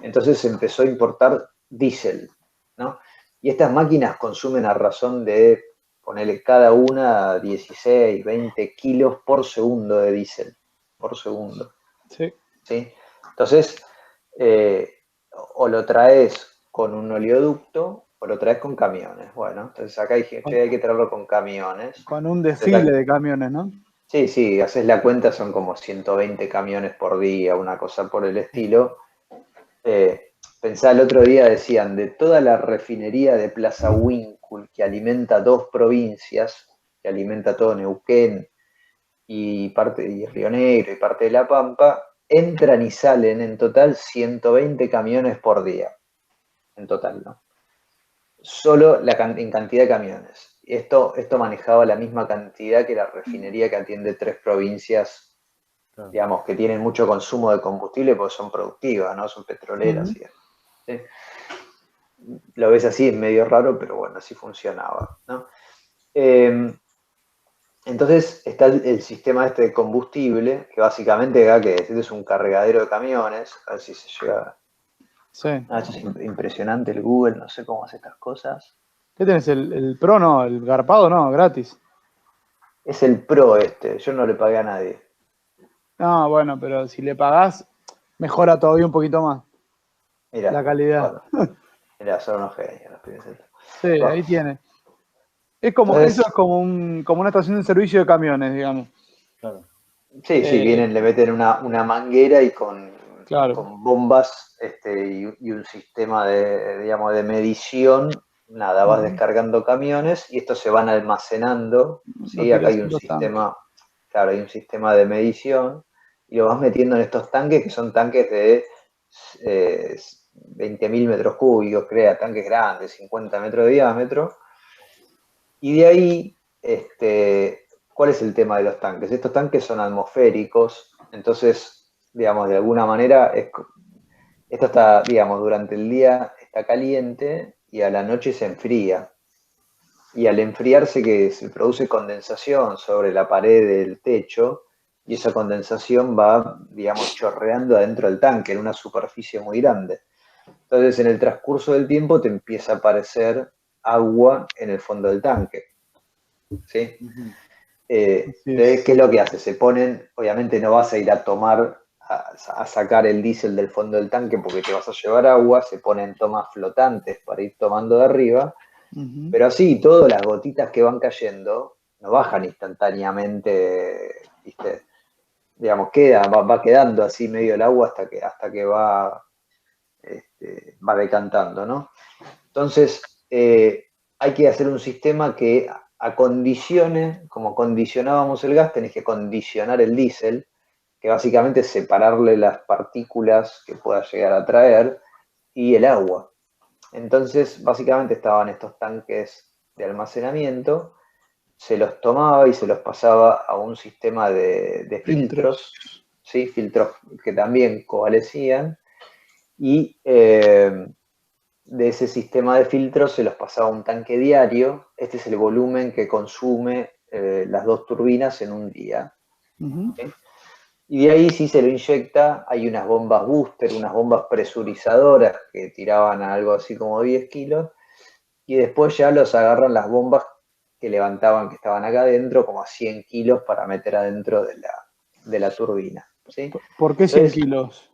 entonces se empezó a importar diésel, ¿no? Y estas máquinas consumen a razón de ponerle cada una 16, 20 kilos por segundo de diésel, por segundo. Sí. ¿Sí? Entonces, o lo traes con un oleoducto o lo traes con camiones. Bueno, entonces acá dije, che, hay que traerlo con camiones. Con un desfile de camiones, ¿no? Sí, haces la cuenta, son como 120 camiones por día, una cosa por el estilo. Pensá, el otro día decían, de toda la refinería de Plaza Huíncul, que alimenta 2 provincias, que alimenta todo Neuquén y Río Negro y parte de La Pampa, entran y salen en total 120 camiones por día. En total, ¿no? Solo en cantidad de camiones. Esto manejaba la misma cantidad que la refinería que atiende 3 provincias, claro, digamos, que tienen mucho consumo de combustible porque son productivas, ¿no? Son petroleras. ¿Sí? Lo ves así, es medio raro, pero bueno, así funcionaba, ¿no? Entonces está el sistema este de combustible, que básicamente acá que es un cargadero de camiones, a ver si se llega. Sí. Es impresionante el Google, no sé cómo hace estas cosas. ¿Qué tenés? ¿El Pro no? ¿El garpado no? Gratis. Es el Pro yo no le pagué a nadie. No, bueno, pero si le pagás, mejora todavía un poquito más. Mirá, la calidad. Bueno, mirá, son unos genios los pibes. Sí, ahí tiene. Es como, entonces, eso es como una estación de servicio de camiones, digamos. Claro. Sí, vienen, le meten una manguera y con bombas y un sistema de medición. Nada, vas descargando camiones y estos se van almacenando. ¿Sí? Acá hay un sistema, claro, hay un sistema de medición y lo vas metiendo en estos tanques, que son tanques de 20.000 metros cúbicos, tanques grandes, 50 metros de diámetro. Y de ahí, ¿cuál es el tema de los tanques? Estos tanques son atmosféricos, entonces, digamos, de alguna manera, esto está, digamos, durante el día está caliente y a la noche se enfría. Y al enfriarse que se produce condensación sobre la pared del techo y esa condensación va, digamos, chorreando adentro del tanque en una superficie muy grande. Entonces, en el transcurso del tiempo te empieza a aparecer agua en el fondo del tanque. ¿Sí? Entonces, ¿qué es lo que hace? Se ponen, obviamente no vas a ir a tomar, a sacar el diésel del fondo del tanque porque te vas a llevar agua, se ponen tomas flotantes para ir tomando de arriba, pero así todas las gotitas que van cayendo no bajan instantáneamente, ¿viste? Digamos, va quedando así medio el agua hasta que va decantando, ¿no? Entonces, hay que hacer un sistema que acondicione, como condicionábamos el gas, tenés que condicionar el diésel, que básicamente es separarle las partículas que pueda llegar a traer y el agua. Entonces, básicamente estaban estos tanques de almacenamiento, se los tomaba y se los pasaba a un sistema de filtros, ¿sí? Filtros que también coalescían, y de ese sistema de filtros se los pasaba a un tanque diario. Este es el volumen que consume las dos turbinas en un día. ¿Sí? Y de ahí sí se lo inyecta, hay unas bombas booster, unas bombas presurizadoras que tiraban a algo así como 10 kilos, y después ya los agarran las bombas que levantaban, que estaban acá adentro, como a 100 kilos para meter adentro de la turbina. ¿Sí? ¿Por qué 100 kilos?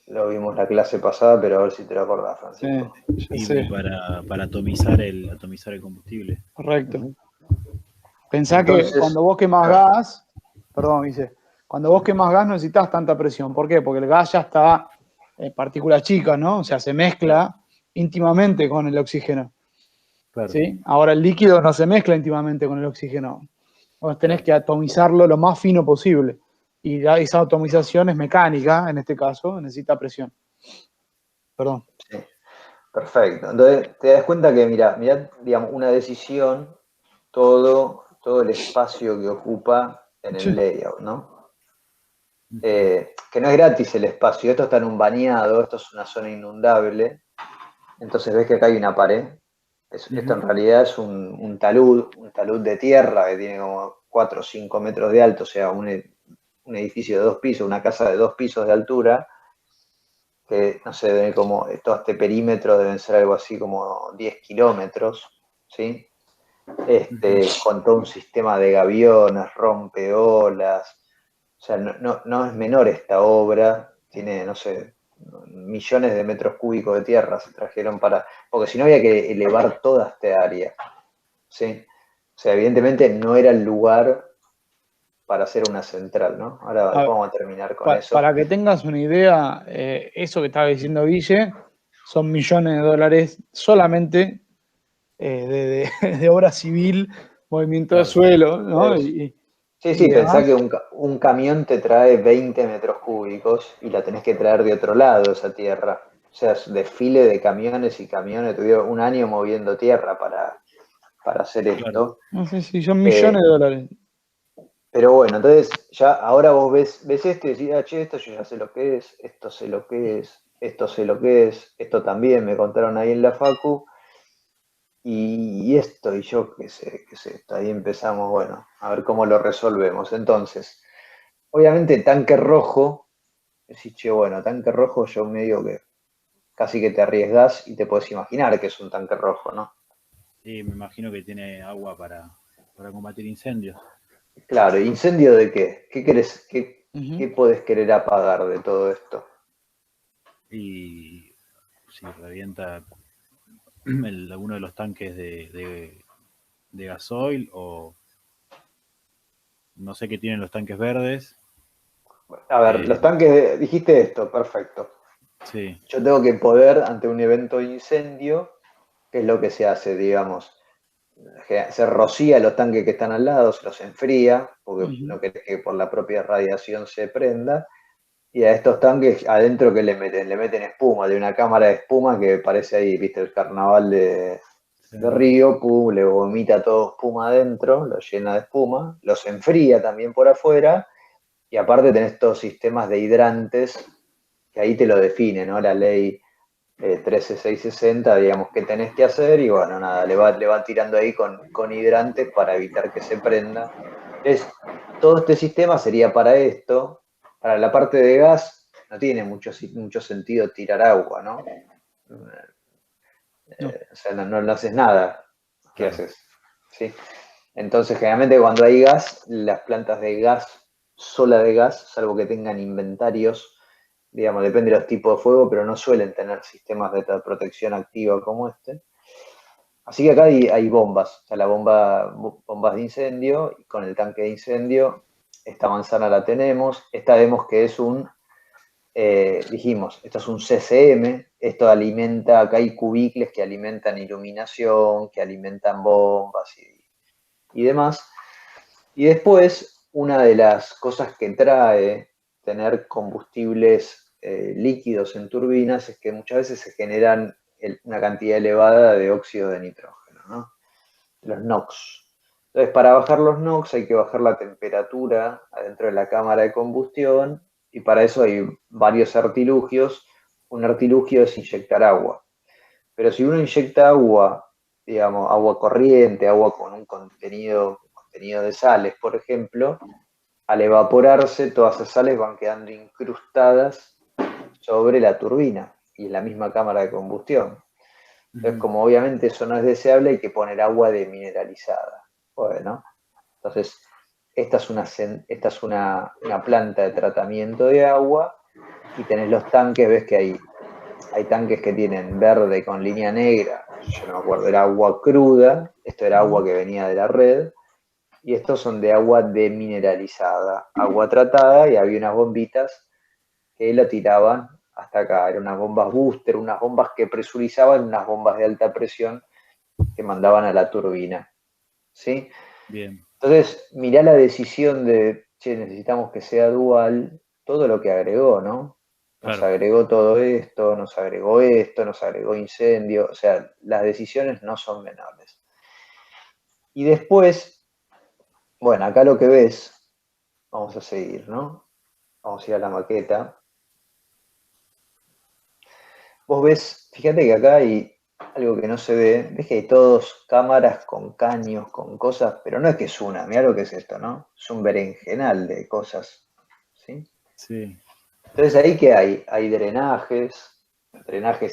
Lo vimos la clase pasada, pero a ver si te lo acordás, Francisco. Y para atomizar el combustible. Correcto. Pensá entonces, que cuando vos quemás gas, perdón, dice, cuando vos quemás gas no necesitas tanta presión. ¿Por qué? Porque el gas ya está en partículas chicas, ¿no? O sea, se mezcla íntimamente con el oxígeno. Claro. ¿Sí? Ahora el líquido no se mezcla íntimamente con el oxígeno. Vos tenés que atomizarlo lo más fino posible. Y esa atomización es mecánica, en este caso, necesita presión. Perdón. Sí, perfecto. Entonces, te das cuenta que, mira, digamos, una decisión, todo el espacio que ocupa en el layout, ¿no? Que no es gratis el espacio, esto está en un bañado, esto es una zona inundable, entonces ves que acá hay una pared. Esto en realidad es un talud de tierra que tiene como 4 o 5 metros de alto, o sea, un edificio de 2 pisos, una casa de 2 pisos de altura, que no sé, debe como todo este perímetro deben ser algo así como 10 kilómetros, ¿sí? Con todo un sistema de gaviones, rompeolas, o sea, no es menor esta obra, tiene, no sé, millones de metros cúbicos de tierra se trajeron porque si no había que elevar toda esta área, ¿sí? O sea, evidentemente no era el lugar para hacer una central, ¿no? Ahora vamos a terminar con eso. Para que tengas una idea, eso que estaba diciendo Guille, son millones de dólares solamente de obra civil, movimiento de suelo, ¿no? Sí, pensá que un camión te trae 20 metros cúbicos y la tenés que traer de otro lado esa tierra. O sea, es desfile de camiones y camiones, tuvieron un año moviendo tierra para hacer esto. No sé si son millones de dólares. Pero bueno, entonces ya ahora vos ves esto y decís, che, esto yo ya sé lo que es, esto sé lo que es, esto sé lo que es, esto también me contaron ahí en la facu, y esto, y yo qué sé, ahí empezamos, bueno, a ver cómo lo resolvemos. Entonces, obviamente tanque rojo, decís, che, bueno, tanque rojo yo medio que casi que te arriesgás y te podés imaginar que es un tanque rojo, ¿no? Sí, me imagino que tiene agua para combatir incendios. Claro, ¿incendio de qué? ¿Qué querés, qué podés querer apagar de todo esto? Y si revienta alguno de los tanques de gasoil, o no sé qué tienen los tanques verdes. A ver, los tanques, dijiste esto, perfecto. Sí. Yo tengo que poder, ante un evento de incendio, ¿qué es lo que se hace, digamos? Se rocía los tanques que están al lado, se los enfría, porque no querés que por la propia radiación se prenda. Y a estos tanques, adentro, ¿qué le meten? Le meten espuma, de una cámara de espuma que parece ahí, viste, el carnaval de de río, pum, le vomita todo espuma adentro, lo llena de espuma, los enfría también por afuera, y aparte tenés todos sistemas de hidrantes, que ahí te lo define, ¿no? La ley 13660, digamos, qué tenés que hacer, y bueno, nada, le va tirando ahí con hidrantes para evitar que se prenda. Entonces, todo este sistema sería para esto. Para la parte de gas, no tiene mucho sentido tirar agua, ¿no? O sea, no haces nada. ¿Qué Claro. haces? ¿Sí? Entonces, generalmente cuando hay gas, las plantas de gas, sola de gas, salvo que tengan inventarios, digamos, depende de los tipos de fuego, pero no suelen tener sistemas de protección activa como este. Así que acá hay bombas, o sea, bombas de incendio, y con el tanque de incendio, esta manzana la tenemos, esta vemos que es dijimos, esto es un CCM, esto alimenta, acá hay cubicles que alimentan iluminación, que alimentan bombas y demás. Y después, una de las cosas que trae tener combustibles líquidos en turbinas es que muchas veces se generan una cantidad elevada de óxido de nitrógeno, ¿no? Los NOx. Entonces, para bajar los NOx hay que bajar la temperatura adentro de la cámara de combustión, y para eso hay varios artilugios. Un artilugio es inyectar agua. Pero si uno inyecta agua, digamos, agua corriente, agua con un contenido de sales, por ejemplo, al evaporarse, todas esas sales van quedando incrustadas sobre la turbina y en la misma cámara de combustión. Entonces, como obviamente eso no es deseable, hay que poner agua demineralizada. Bueno, entonces, esta es una planta de tratamiento de agua, y tenés los tanques, ves que hay tanques que tienen verde con línea negra, yo no me acuerdo, era agua cruda, esto era agua que venía de la red, y estos son de agua demineralizada, agua tratada, y había unas bombitas que la tiraban hasta acá, eran unas bombas booster, unas bombas que presurizaban, unas bombas de alta presión que mandaban a la turbina, ¿sí? Bien. Entonces, mirá la decisión de, che, necesitamos que sea dual, todo lo que agregó, ¿no? Nos Claro. agregó todo esto, nos agregó incendio, o sea, las decisiones no son menores. Y después, bueno, acá lo que ves, vamos a seguir, ¿no? Vamos a ir a la maqueta. Vos ves, fíjate que acá hay algo que no se ve, ves que hay todos cámaras con caños, con cosas, pero no es que es una, mirá lo que es esto, ¿no? Es un berenjenal de cosas, ¿sí? Sí. Entonces, ¿ahí qué hay? Hay drenajes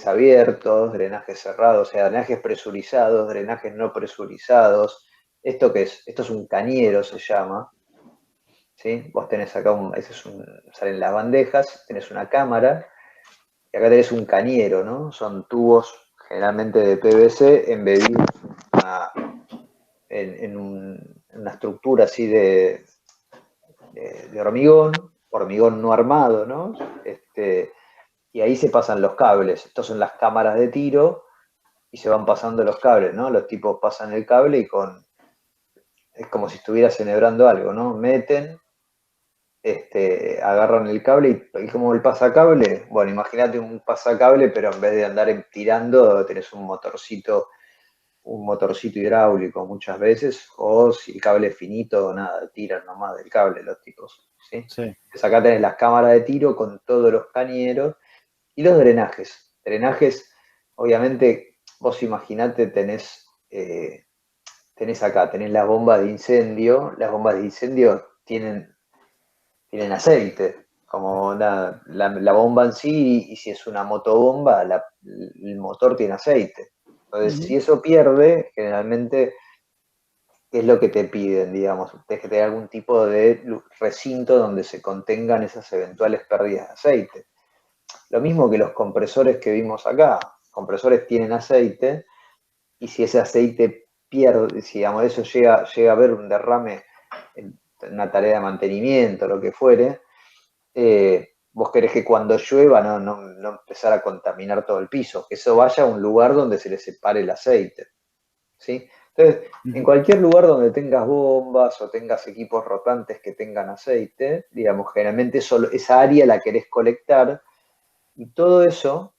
abiertos, drenajes cerrados, o sea, drenajes presurizados, drenajes no presurizados. ¿Esto qué es? Esto es un cañero, se llama, ¿sí? Vos tenés acá, salen las bandejas, tenés una cámara, y acá tenés un cañero, ¿no? Son tubos generalmente de PVC embebidos en una estructura así de hormigón no armado, ¿no? Y ahí se pasan los cables. Estos son las cámaras de tiro y se van pasando los cables, ¿no? Los tipos pasan el cable y es como si estuvieras enhebrando algo, ¿no? Meten, agarran el cable y como el pasacable, bueno, imagínate un pasacable, pero en vez de andar tirando, tenés un motorcito hidráulico muchas veces, o si el cable es finito, nada, tiran nomás del cable los tipos, ¿sí? Sí. Entonces acá tenés las cámaras de tiro con todos los cañeros y los drenajes. Drenajes, obviamente, vos imaginate, tenés acá, tenés las bombas de incendio tienen aceite, como la bomba en sí, y si es una motobomba, el motor tiene aceite. Entonces, si eso pierde, generalmente es lo que te piden, digamos, tienes que tener algún tipo de recinto donde se contengan esas eventuales pérdidas de aceite. Lo mismo que los compresores que vimos acá. Compresores tienen aceite, y si ese aceite pierde, si digamos, eso llega a haber un derrame en una tarea de mantenimiento, lo que fuere, vos querés que cuando llueva no empezar a contaminar todo el piso, que eso vaya a un lugar donde se le separe el aceite, ¿sí? Entonces, en cualquier lugar donde tengas bombas o tengas equipos rotantes que tengan aceite, digamos, generalmente solo esa área la querés colectar, y todo eso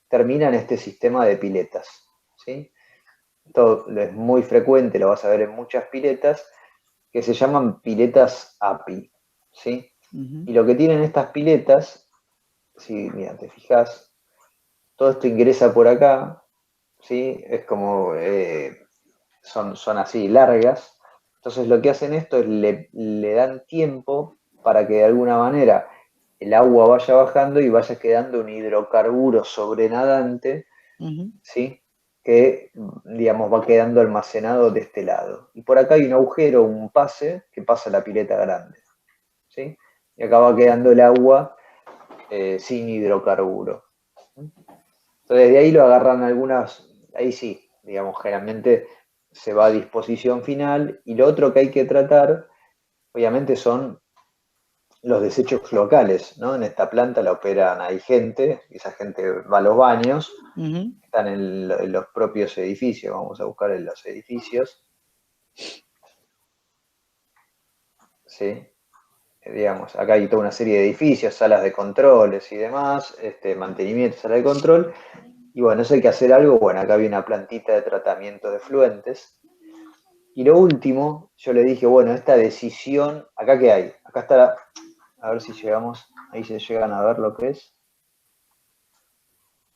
termina en este sistema de piletas. ¿sí? Esto es muy frecuente, lo vas a ver en muchas piletas, que se llaman piletas API, ¿sí? Y lo que tienen estas piletas, si mira, te fijas, todo esto ingresa por acá, ¿sí? Es como, son así largas. Entonces lo que hacen esto es le dan tiempo para que de alguna manera el agua vaya bajando y vaya quedando un hidrocarburo sobrenadante, ¿sí? Que, digamos, va quedando almacenado de este lado. Y por acá hay un agujero, un pase, que pasa a la pileta grande, ¿sí? Y acá va quedando el agua sin hidrocarburo. Entonces de ahí lo agarran algunas, ahí sí, digamos, generalmente se va a disposición final. Y lo otro que hay que tratar, obviamente, son los desechos locales, ¿no? En esta planta la operan, hay gente, y esa gente va a los baños, están en los propios edificios, vamos a buscar en los edificios, ¿sí? Digamos, acá hay toda una serie de edificios, salas de controles y demás, mantenimiento, sala de control, y bueno, eso hay que hacer algo. Bueno, acá había una plantita de tratamiento de efluentes. Y lo último, yo le dije, bueno, esta decisión, ¿acá qué hay? Acá está, a ver si llegamos, ahí se llegan a ver lo que es.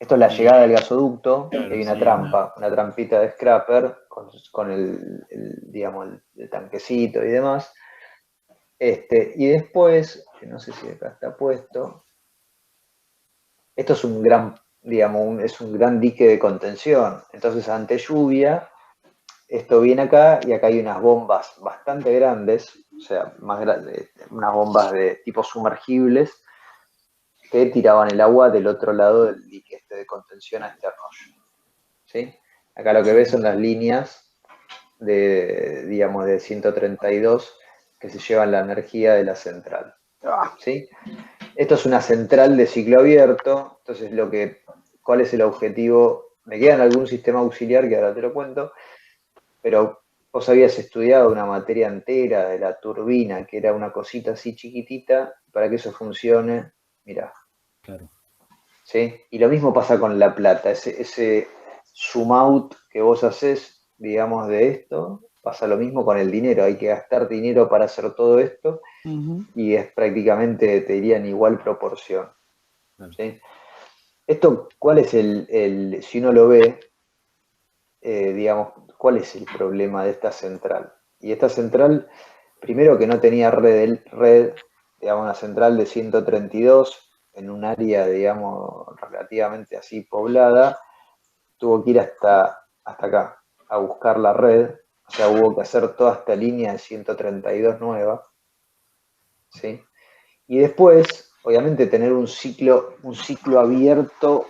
Esto es la llegada del gasoducto, Claro, hay una sí, trampa, una trampita de scrapper con digamos, el tanquecito y demás. Y después, que no sé si acá está puesto, esto es un gran, digamos, es un gran dique de contención. Entonces, ante lluvia, esto viene acá y acá hay unas bombas bastante grandes, o sea, más grandes, unas bombas de tipo sumergibles que tiraban el agua del otro lado del dique de contención a este arroyo. ¿Sí? Acá lo que ves son las líneas de, digamos, de 132 que se llevan la energía de la central. ¿Sí? Esto es una central de ciclo abierto, entonces ¿cuál es el objetivo? Me queda en algún sistema auxiliar que ahora te lo cuento, pero vos habías estudiado una materia entera de la turbina, que era una cosita así chiquitita, para que eso funcione, mirá. claro. ¿Sí? Y lo mismo pasa con la plata, ese zoom out que vos haces, digamos, de esto, pasa lo mismo con el dinero, hay que gastar dinero para hacer todo esto, y es prácticamente, te diría, en igual proporción. Claro. ¿Sí? Esto, ¿cuál es si uno lo ve, digamos, cuál es el problema de esta central? Y esta central, primero que no tenía red, digamos, una central de 132 en un área, digamos, relativamente así poblada, tuvo que ir hasta acá a buscar la red, o sea, hubo que hacer toda esta línea de 132 nueva, ¿sí? Y después, obviamente, tener un ciclo abierto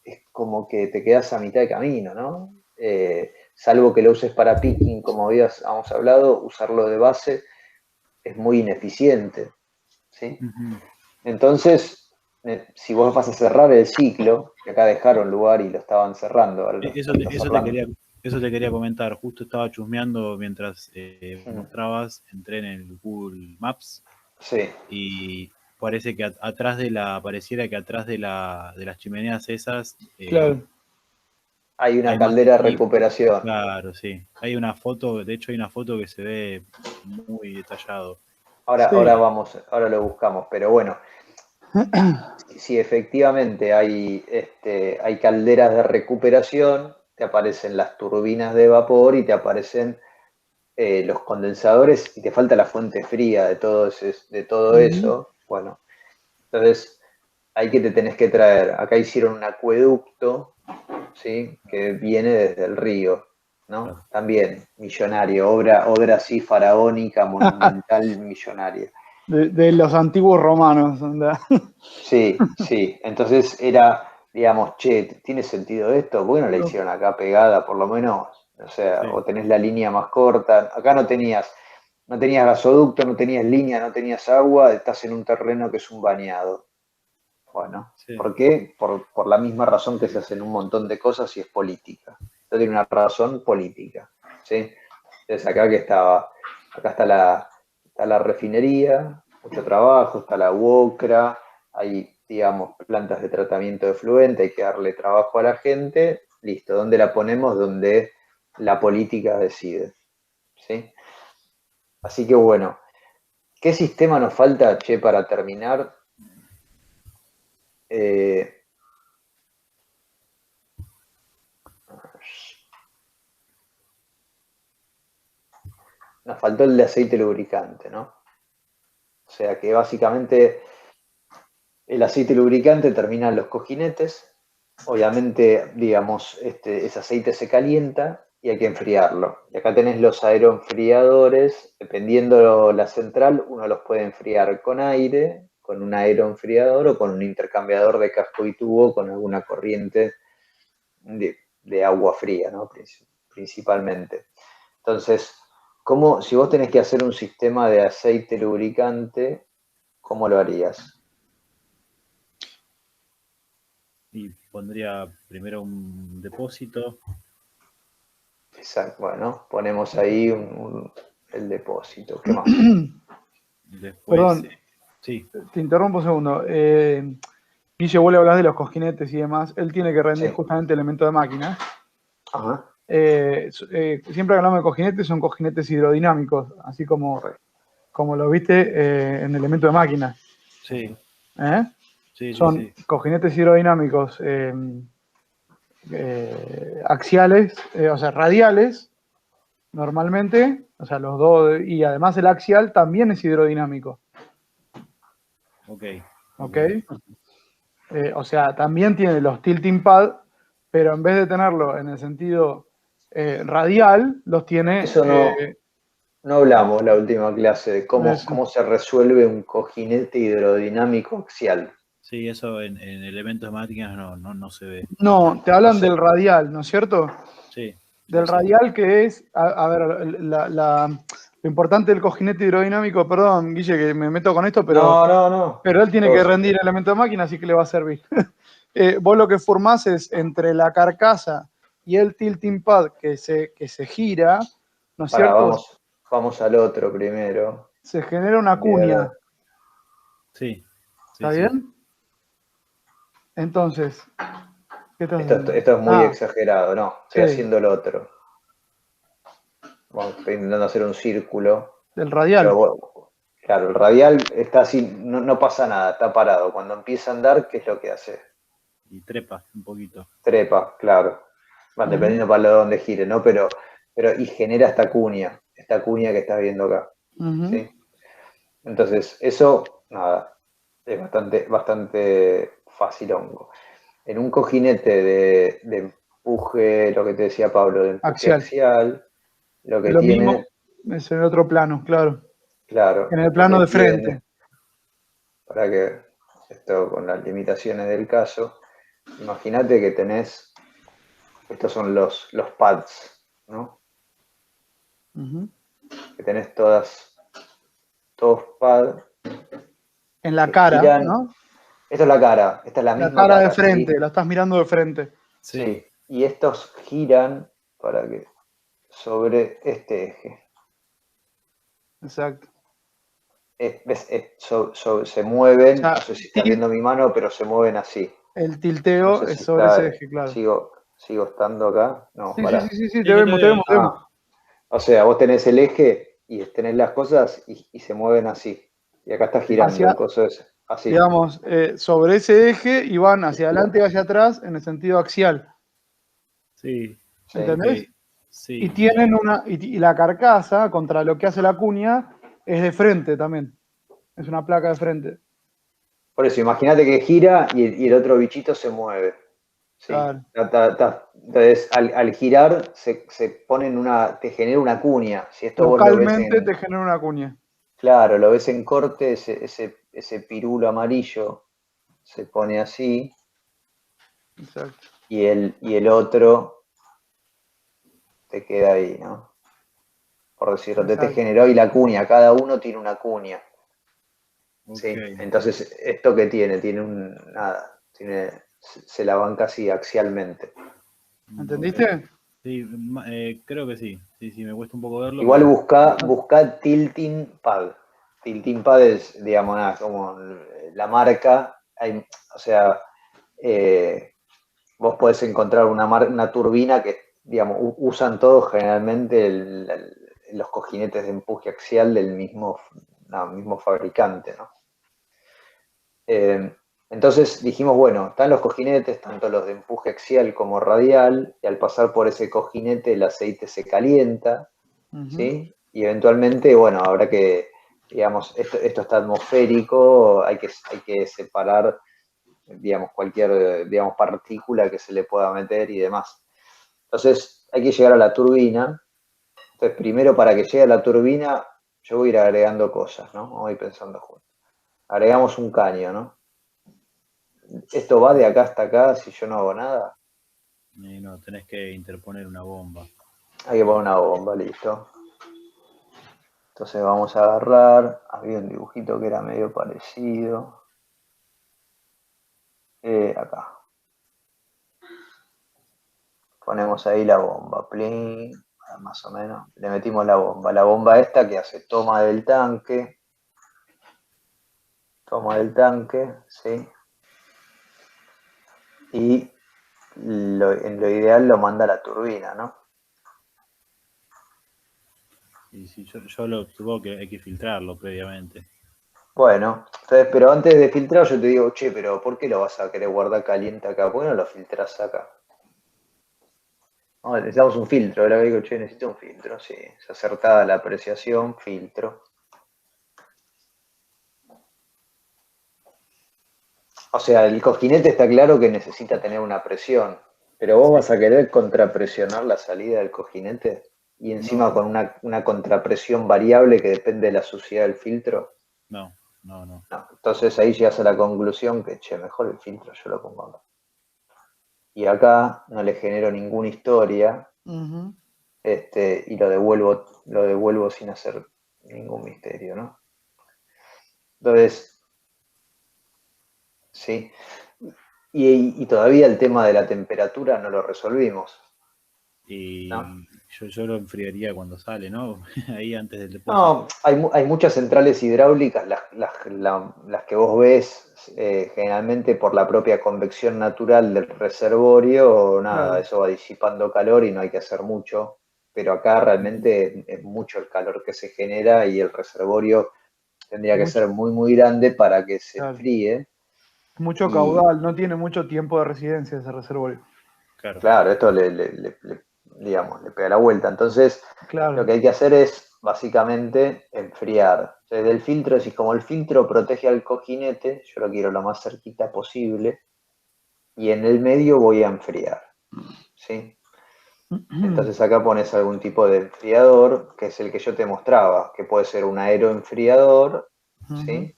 es como que te quedas a mitad de camino, ¿no? Salvo que lo uses para picking, como habíamos hablado, usarlo de base es muy ineficiente, ¿sí? Entonces, si vos vas a cerrar el ciclo, que acá dejaron lugar y lo estaban cerrando, ahora lo Eso, están cerrando. eso te quería comentar. Justo estaba chusmeando mientras mostrabas, entré en el Google Maps Sí. y parece que pareciera que atrás de las chimeneas esas Claro. Hay una hay más, caldera de recuperación. claro, sí. Hay una foto, de hecho hay una foto que se ve muy detallado. Ahora Sí. ahora lo buscamos, pero bueno, si efectivamente hay calderas de recuperación, te aparecen las turbinas de vapor y te aparecen los condensadores y te falta la fuente fría de todo eso. Bueno, entonces ahí que te tenés que traer. Acá hicieron un acueducto, ¿sí? Que viene desde el río, ¿no? Claro. También millonario, obra así faraónica, monumental, millonaria. De los antiguos romanos. ¿Verdad? Sí, sí. Entonces era, digamos, che, ¿tiene sentido esto? ¿Por qué no la hicieron acá pegada, por lo menos? O sea, Sí. o tenés la línea más corta. Acá no tenías gasoducto, no tenías línea, no tenías agua, estás en un terreno que es un bañado. Bueno, Sí. ¿por qué? Por la misma razón que se hacen un montón de cosas y es política. Esto tiene una razón política, ¿sí? Entonces acá está la refinería, mucho trabajo, está la UOCRA, hay, digamos, plantas de tratamiento de efluente, hay que darle trabajo a la gente Listo, ¿dónde la ponemos? Donde la política decide. ¿Sí? Así que bueno, ¿qué sistema nos falta, che, para terminar? Nos faltó el de aceite lubricante, ¿no? O sea que básicamente el aceite lubricante termina en los cojinetes. Obviamente, digamos, ese aceite se calienta y hay que enfriarlo. Y acá tenés los aeroenfriadores, dependiendo la central, uno los puede enfriar con aire, con un aeroenfriador o con un intercambiador de casco y tubo con alguna corriente de agua fría, ¿no? Principalmente. Entonces, si vos tenés que hacer un sistema de aceite lubricante, ¿cómo lo harías? Y pondría primero un depósito. Exacto, bueno, ponemos ahí el depósito. ¿Qué más? Después, Perdón, sí, te interrumpo un segundo. Guille, vos le hablás de los cojinetes y demás. Él tiene que rendir Sí. justamente elementos de máquina. Ajá. Siempre que hablamos de cojinetes, son cojinetes hidrodinámicos, así como lo viste en elemento de máquina. sí, ¿Eh? sí, Son sí. cojinetes hidrodinámicos axiales, o sea, radiales, normalmente, o sea, los dos, y además el axial también es hidrodinámico. Ok. ¿Ok? O sea, también tiene los tilting pad, pero en vez de tenerlo en el sentido radial, los tiene Eso no hablamos la última clase de eso. cómo se resuelve un cojinete hidrodinámico axial. Sí, eso en elementos de máquinas no se ve. No, te hablan No sé. del radial, ¿no es cierto? Sí, Del sí. radial que es, a ver, lo importante del cojinete hidrodinámico, perdón, Guille, que me meto con esto, No. pero él tiene Todo que se rendir entiende. elemento de máquina, así que le va a servir. Vos lo que formás es entre la carcasa y el tilting pad que se gira, ¿no es Pará, cierto? vamos al otro primero. Se genera una Cambiar. cuña, Sí, ¿está sí. bien? Entonces, ¿qué estás Esto haciendo? es muy exagerado, no. Estoy Sí, haciendo el otro. Estoy intentando hacer un círculo. del radial. Pero bueno, claro, el radial está así, no pasa nada, está parado. Cuando empieza a andar, ¿qué es lo que hace? Y trepa un poquito. Trepa, claro. Van dependiendo para dónde gire, ¿no? Y genera esta cuña que estás viendo acá. ¿Sí? Entonces, eso, nada, es bastante facilongo. En un cojinete de empuje, lo que te decía Pablo, de empuje Axial. axial, lo que Lo mismo tiene, es en el otro plano, claro. claro, En el lo plano que de tiene, frente. para que esto con las limitaciones del caso, imagínate que tenés, estos son los pads, ¿no? Que tenés todos pads En la que cara, giran. ¿no? Esta es la cara, esta es la La misma cara de cara, ¿sí? frente, la estás mirando de frente. Sí. Sí. Y estos giran sobre este eje. Exacto. Se mueven, O sea, no sé si estás viendo mi mano, pero se mueven así. el No tilteo sé es si sobre ese está, eje, claro. sigo estando acá. No, Sí, sí, sí, pará. sí, sí, Sí, te yo te vemos, te veo. vemos, te vemos. O sea, vos tenés el eje y tenés las cosas y se mueven así. Y acá está girando el Hacia, coso ese, así. digamos, sobre ese eje y van hacia adelante y hacia atrás en el sentido axial. Sí, Sí. ok. ¿Entendés? Y Sí, tienen y la carcasa contra lo que hace la cuña es de frente también. Es una placa de frente. Por eso, imagínate que gira y el otro bichito se mueve. ¿Sí? Claro. Entonces, al girar, te genera una cuña. Si esto vos lo ves Localmente te genera una cuña. claro, lo ves en corte, ese pirulo amarillo se pone así, Exacto. y el otro te queda ahí, ¿no? Por decirlo, te Exacto. generó y la cuña, cada uno tiene una cuña. ok. ¿Sí? Entonces, ¿esto qué tiene? Se la banca así axialmente. Ok. ¿Entendiste? Sí, creo que sí. Sí, sí, me cuesta un poco verlo, Igual pero busca Tilting Pad. Tilting Pad es, digamos, nada, como la marca. O sea, vos podés encontrar una turbina que, digamos, usan todos generalmente los cojinetes de empuje axial del mismo fabricante, ¿no? Entonces dijimos, bueno, están los cojinetes, tanto los de empuje axial como radial, y al pasar por ese cojinete el aceite se calienta, ¿sí? Y eventualmente, bueno, habrá que, digamos, esto está atmosférico, hay que separar, digamos, cualquier, digamos, partícula que se le pueda meter y demás. Entonces hay que llegar a la turbina. Entonces primero, para que llegue a la turbina, yo voy a ir agregando cosas, ¿no? Vamos a ir pensando juntos. Agregamos un caño, ¿no? ¿Esto va de acá hasta acá si yo no hago nada? Y no, tenés que interponer una bomba. Hay que poner una bomba, listo. Entonces vamos a agarrar, había un dibujito que era medio parecido. Acá. Ponemos ahí la bomba, plin, más o menos. Le metimos la bomba. La bomba esta que hace toma del tanque. Toma del tanque, ¿sí? Y en lo ideal lo manda a la turbina, ¿no? Y si yo lo supongo que hay que filtrarlo previamente. Bueno, entonces, pero antes de filtrar yo te digo, che, pero ¿por qué lo vas a querer guardar caliente acá? ¿Por qué no lo filtras acá? No, necesitamos un filtro, ahora digo, che, necesito un filtro, sí, es acertada la apreciación, filtro. O sea, el cojinete está claro que necesita tener una presión, pero vos vas a querer contrapresionar la salida del cojinete y encima No, con una contrapresión variable que depende de la suciedad del filtro. no. No, entonces ahí llegas a la conclusión que, che, mejor el filtro yo lo pongo acá. Y acá no le genero ninguna historia, y lo devuelvo sin hacer ningún misterio, ¿no? Entonces, sí. Y todavía el tema de la temperatura no lo resolvimos, Y ¿no? yo lo enfriaría cuando sale, ¿no? Ahí antes del depósito. No, hay muchas centrales hidráulicas, las que vos ves generalmente por la propia convección natural del reservorio, nada, Claro. eso va disipando calor y no hay que hacer mucho, pero acá realmente es mucho el calor que se genera y el reservorio tendría que ser muy, muy grande para que se Claro. enfríe. Mucho Y caudal, no tiene mucho tiempo de residencia ese reservorio. Claro. esto digamos, le pega la vuelta. Entonces, Claro. lo que hay que hacer es básicamente enfriar. Desde el filtro, si como el filtro protege al cojinete, yo lo quiero lo más cerquita posible, y en el medio voy a enfriar, ¿sí? Entonces acá pones algún tipo de enfriador, que es el que yo te mostraba, que puede ser un aeroenfriador, ¿sí?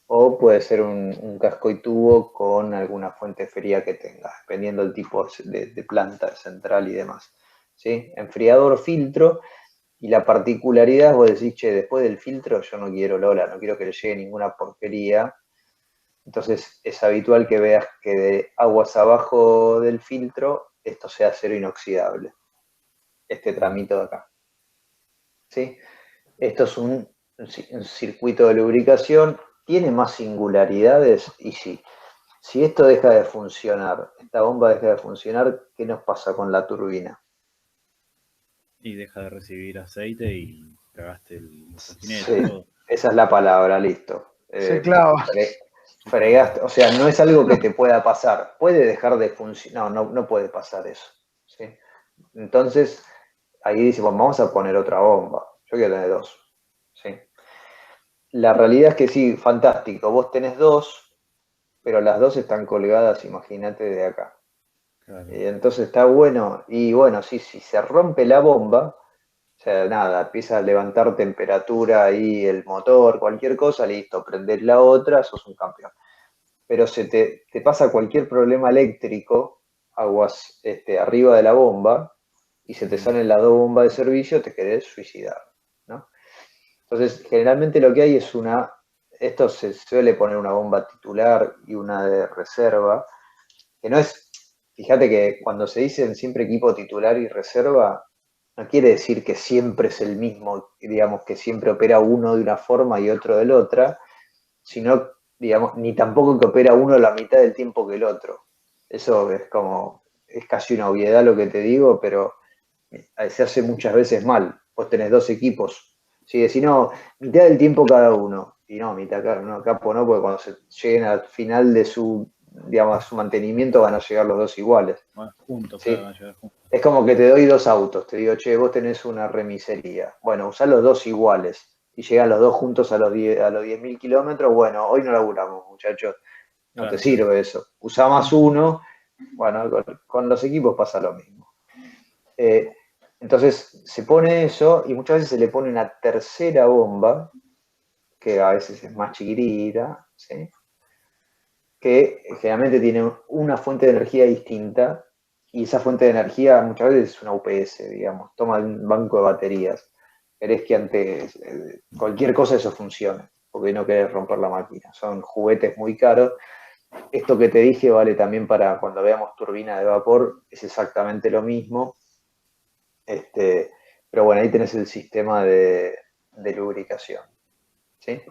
O puede ser un casco y tubo con alguna fuente fría que tengas, dependiendo del tipo de planta central y demás, ¿sí? Enfriador, filtro. Y la particularidad, vos decís, che, después del filtro yo no quiero Lola, no quiero que le llegue ninguna porquería. Entonces es habitual que veas que de aguas abajo del filtro esto sea acero inoxidable, este tramito de acá. ¿Sí? Esto es un circuito de lubricación, tiene más singularidades y sí. Si esto deja de funcionar, esta bomba deja de funcionar, ¿qué nos pasa con la turbina? Y deja de recibir aceite y cagaste el cojinete, Sí, todo. esa es la palabra, listo. Se clava. Fregaste, o sea, no es algo que te pueda pasar. Puede dejar de funcionar, no puede pasar eso. ¿Sí? Entonces, ahí dice, bueno, vamos a poner otra bomba. Yo quiero tener dos. ¿Sí? La realidad es que sí, fantástico. Vos tenés dos, pero las dos están colgadas, imagínate, de acá. Claro. Entonces está bueno. Y bueno, sí, si se rompe la bomba, o sea, nada, empieza a levantar temperatura ahí el motor, cualquier cosa, listo, prendés la otra, sos un campeón. Pero se te pasa cualquier problema eléctrico, aguas arriba de la bomba, y se te salen las dos bombas de servicio, te querés suicidar, ¿no? Entonces, generalmente lo que hay es esto se suele poner una bomba titular y una de reserva, que no es, fíjate que cuando se dicen siempre equipo titular y reserva, no quiere decir que siempre es el mismo, digamos, que siempre opera uno de una forma y otro de la otra, sino, digamos, ni tampoco que opera uno la mitad del tiempo que el otro. Eso es casi una obviedad lo que te digo, pero se hace muchas veces mal. Vos tenés dos equipos, si decís, no, mitad del tiempo cada uno, y no, mitad cada uno, capo no, porque cuando se lleguen al final de digamos, su mantenimiento van a llegar los dos iguales. Bueno, juntos, ¿sí? claro, van a llegar juntos. Es como que te doy dos autos, te digo, che, vos tenés una remisería. Bueno, usá los dos iguales. Y llegan los dos juntos a los 10.000 kilómetros, bueno, hoy no laburamos, muchachos. No Claro, te sirve eso. Usá más uno. Bueno, con los equipos pasa lo mismo. Entonces se pone eso y muchas veces se le pone una tercera bomba, que a veces es más chiquitita, ¿sí? Que generalmente tiene una fuente de energía distinta y esa fuente de energía muchas veces es una UPS, digamos, toma un banco de baterías. Querés que ante cualquier cosa eso funcione, porque no querés romper la máquina. Son juguetes muy caros. Esto que te dije vale también para cuando veamos turbina de vapor, es exactamente lo mismo. Pero bueno, ahí tenés el sistema de lubricación. ¿Sí?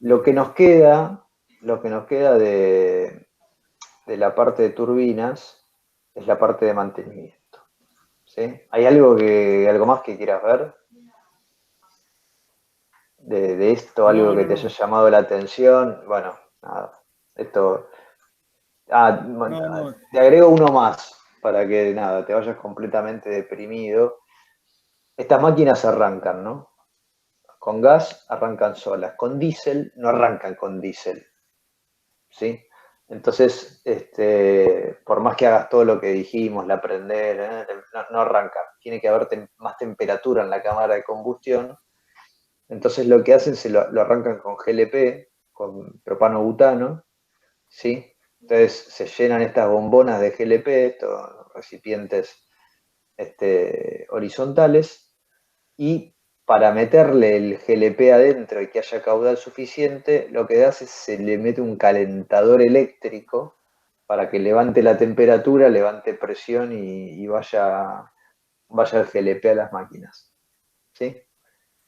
Lo que nos queda de la parte de turbinas es la parte de mantenimiento. ¿Sí? ¿Hay algo más que quieras ver? De esto, algo que te haya llamado la atención. Bueno, nada. Esto. No. Te agrego uno más para que nada, te vayas completamente deprimido. Estas máquinas arrancan, ¿no? Con gas arrancan solas. Con diésel no arrancan con diésel. ¿Sí? Entonces, por más que hagas todo lo que dijimos, la prender, no arranca. Tiene que haber más temperatura en la cámara de combustión. Entonces lo que hacen, lo arrancan con GLP, con propano-butano, ¿sí? Entonces se llenan estas bombonas de GLP, estos recipientes horizontales, y para meterle el GLP adentro y que haya caudal suficiente, lo que hace es se le mete un calentador eléctrico para que levante la temperatura, levante presión y vaya el GLP a las máquinas. ¿Sí?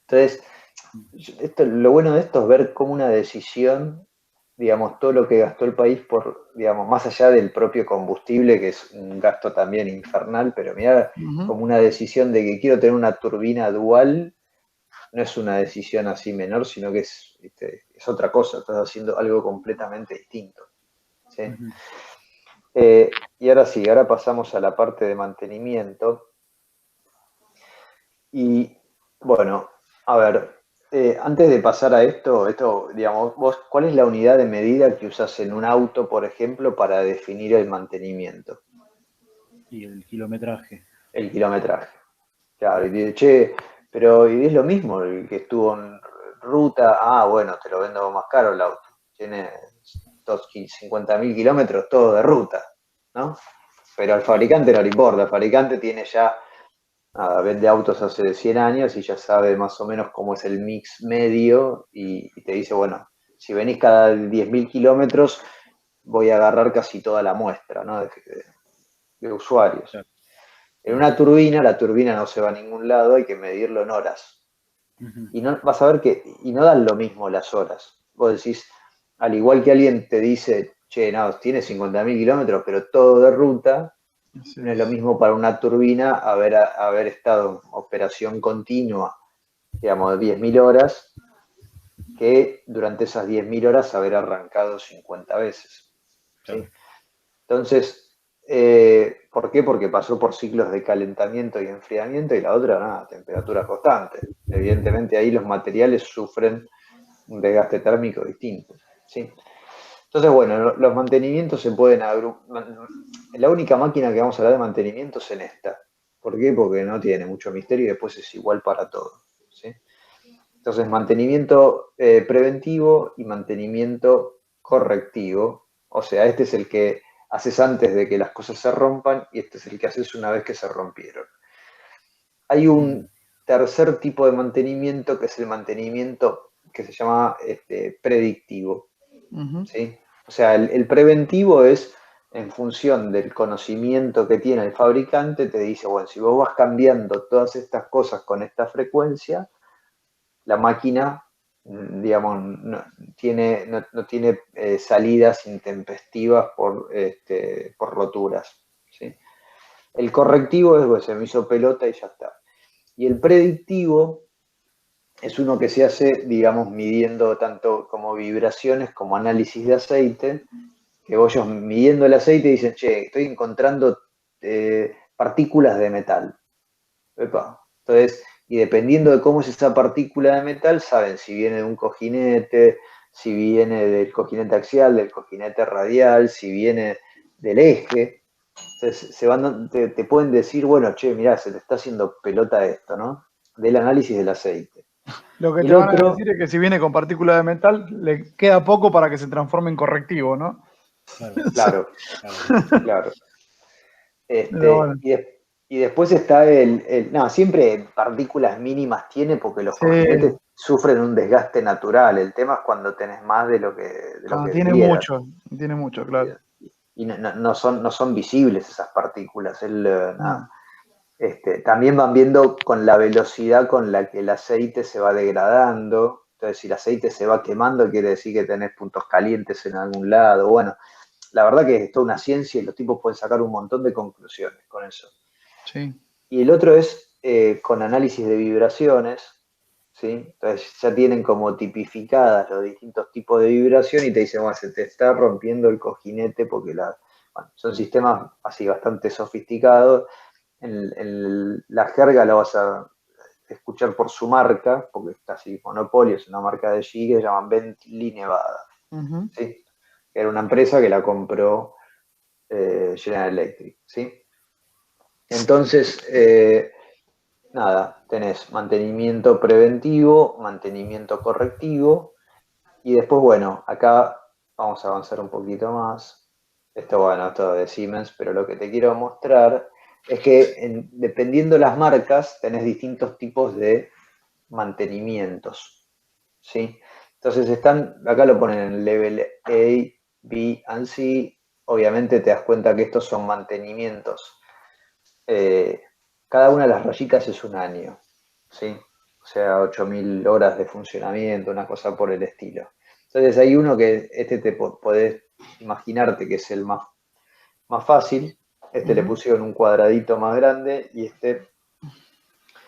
Entonces, lo bueno de esto es ver cómo una decisión, digamos, todo lo que gastó el país por, digamos, más allá del propio combustible, que es un gasto también infernal, pero mira, como una decisión de que quiero tener una turbina dual, no es una decisión así menor, sino que es otra cosa, estás haciendo algo completamente distinto. ¿Sí? Y ahora sí, ahora pasamos a la parte de mantenimiento. Y bueno, a ver, antes de pasar a esto, digamos, vos, ¿cuál es la unidad de medida que usas en un auto, por ejemplo, para definir el mantenimiento? Y el kilometraje. El kilometraje. Claro, y dice, che, pero ¿y es lo mismo el que estuvo en ruta? Ah, bueno, te lo vendo más caro el auto. Tiene 50.000 kilómetros todo de ruta, ¿no? Pero al fabricante no le importa, el fabricante tiene ya, vende autos hace 100 años y ya sabe más o menos cómo es el mix medio y te dice, bueno, si venís cada 10.000 kilómetros voy a agarrar casi toda la muestra, ¿no? de usuarios. Claro. En una turbina, la turbina no se va a ningún lado, hay que medirlo en horas. Y no, vas a ver que no dan lo mismo las horas. Vos decís, al igual que alguien te dice, che, no, tiene 50.000 kilómetros, pero todo de ruta, no es lo mismo para una turbina haber estado en operación continua, digamos, de 10.000 horas, que durante esas 10.000 horas haber arrancado 50 veces. ¿Sí? Claro. Entonces, ¿por qué? Porque pasó por ciclos de calentamiento y enfriamiento y la otra, nada, temperatura constante. Evidentemente ahí los materiales sufren un desgaste térmico distinto. ¿Sí? Entonces, bueno, los mantenimientos se pueden agrupar. La única máquina que vamos a hablar de mantenimiento es en esta. ¿Por qué? Porque no tiene mucho misterio y después es igual para todo. ¿Sí? Entonces, mantenimiento preventivo y mantenimiento correctivo. O sea, este es el que haces antes de que las cosas se rompan y este es el que haces una vez que se rompieron. Hay un tercer tipo de mantenimiento que es el mantenimiento que se llama predictivo. ¿Sí? O sea, el preventivo es en función del conocimiento que tiene el fabricante, te dice, bueno, si vos vas cambiando todas estas cosas con esta frecuencia, la máquina digamos, no tiene salidas intempestivas por roturas, ¿sí? El correctivo es, pues, se me hizo pelota y ya está. Y el predictivo es uno que se hace, digamos, midiendo tanto como vibraciones como análisis de aceite, que ellos midiendo el aceite dicen, che, estoy encontrando partículas de metal. Epa. Entonces, y dependiendo de cómo es esa partícula de metal, saben si viene de un cojinete, si viene del cojinete axial, del cojinete radial, si viene del eje. Entonces, te pueden decir, bueno, che, mirá, se te está haciendo pelota esto, ¿no? Del análisis del aceite. Lo que Y te el van a otro, decir es que si viene con partícula de metal, le queda poco para que se transforme en correctivo, ¿no? Claro, claro, claro. Pero bueno, Y después está no, siempre partículas mínimas tiene porque los sí, cojinetes sufren un desgaste natural. El tema es cuando tenés más de lo cuando que debieran. tiene mucho, claro. Y no son visibles esas partículas. No. También van viendo con la velocidad con la que el aceite se va degradando. Entonces, si el aceite se va quemando, quiere decir que tenés puntos calientes en algún lado. Bueno, la verdad que es toda una ciencia y los tipos pueden sacar un montón de conclusiones con eso. Sí. Y el otro es con análisis de vibraciones, ¿sí? Entonces ya tienen como tipificadas los distintos tipos de vibración y te dicen, bueno, se te está rompiendo el cojinete porque son sistemas así bastante sofisticados. La jerga la vas a escuchar por su marca, porque es casi monopolio, es una marca de allí que se llaman Bentley Nevada, Ujú. ¿sí? Era una empresa que la compró General Electric, ¿sí? Entonces, nada, tenés mantenimiento preventivo, mantenimiento correctivo, y después, bueno, acá vamos a avanzar un poquito más. Esto de Siemens, pero lo que te quiero mostrar es que dependiendo las marcas, tenés distintos tipos de mantenimientos, ¿sí? Entonces acá lo ponen en level A, B and C. Obviamente te das cuenta que estos son mantenimientos. Cada una de las rayitas es un año, ¿sí? O sea, 8.000 horas de funcionamiento, una cosa por el estilo. Entonces hay uno que te podés imaginarte que es el más fácil. Le Ujú. pusieron un cuadradito más grande y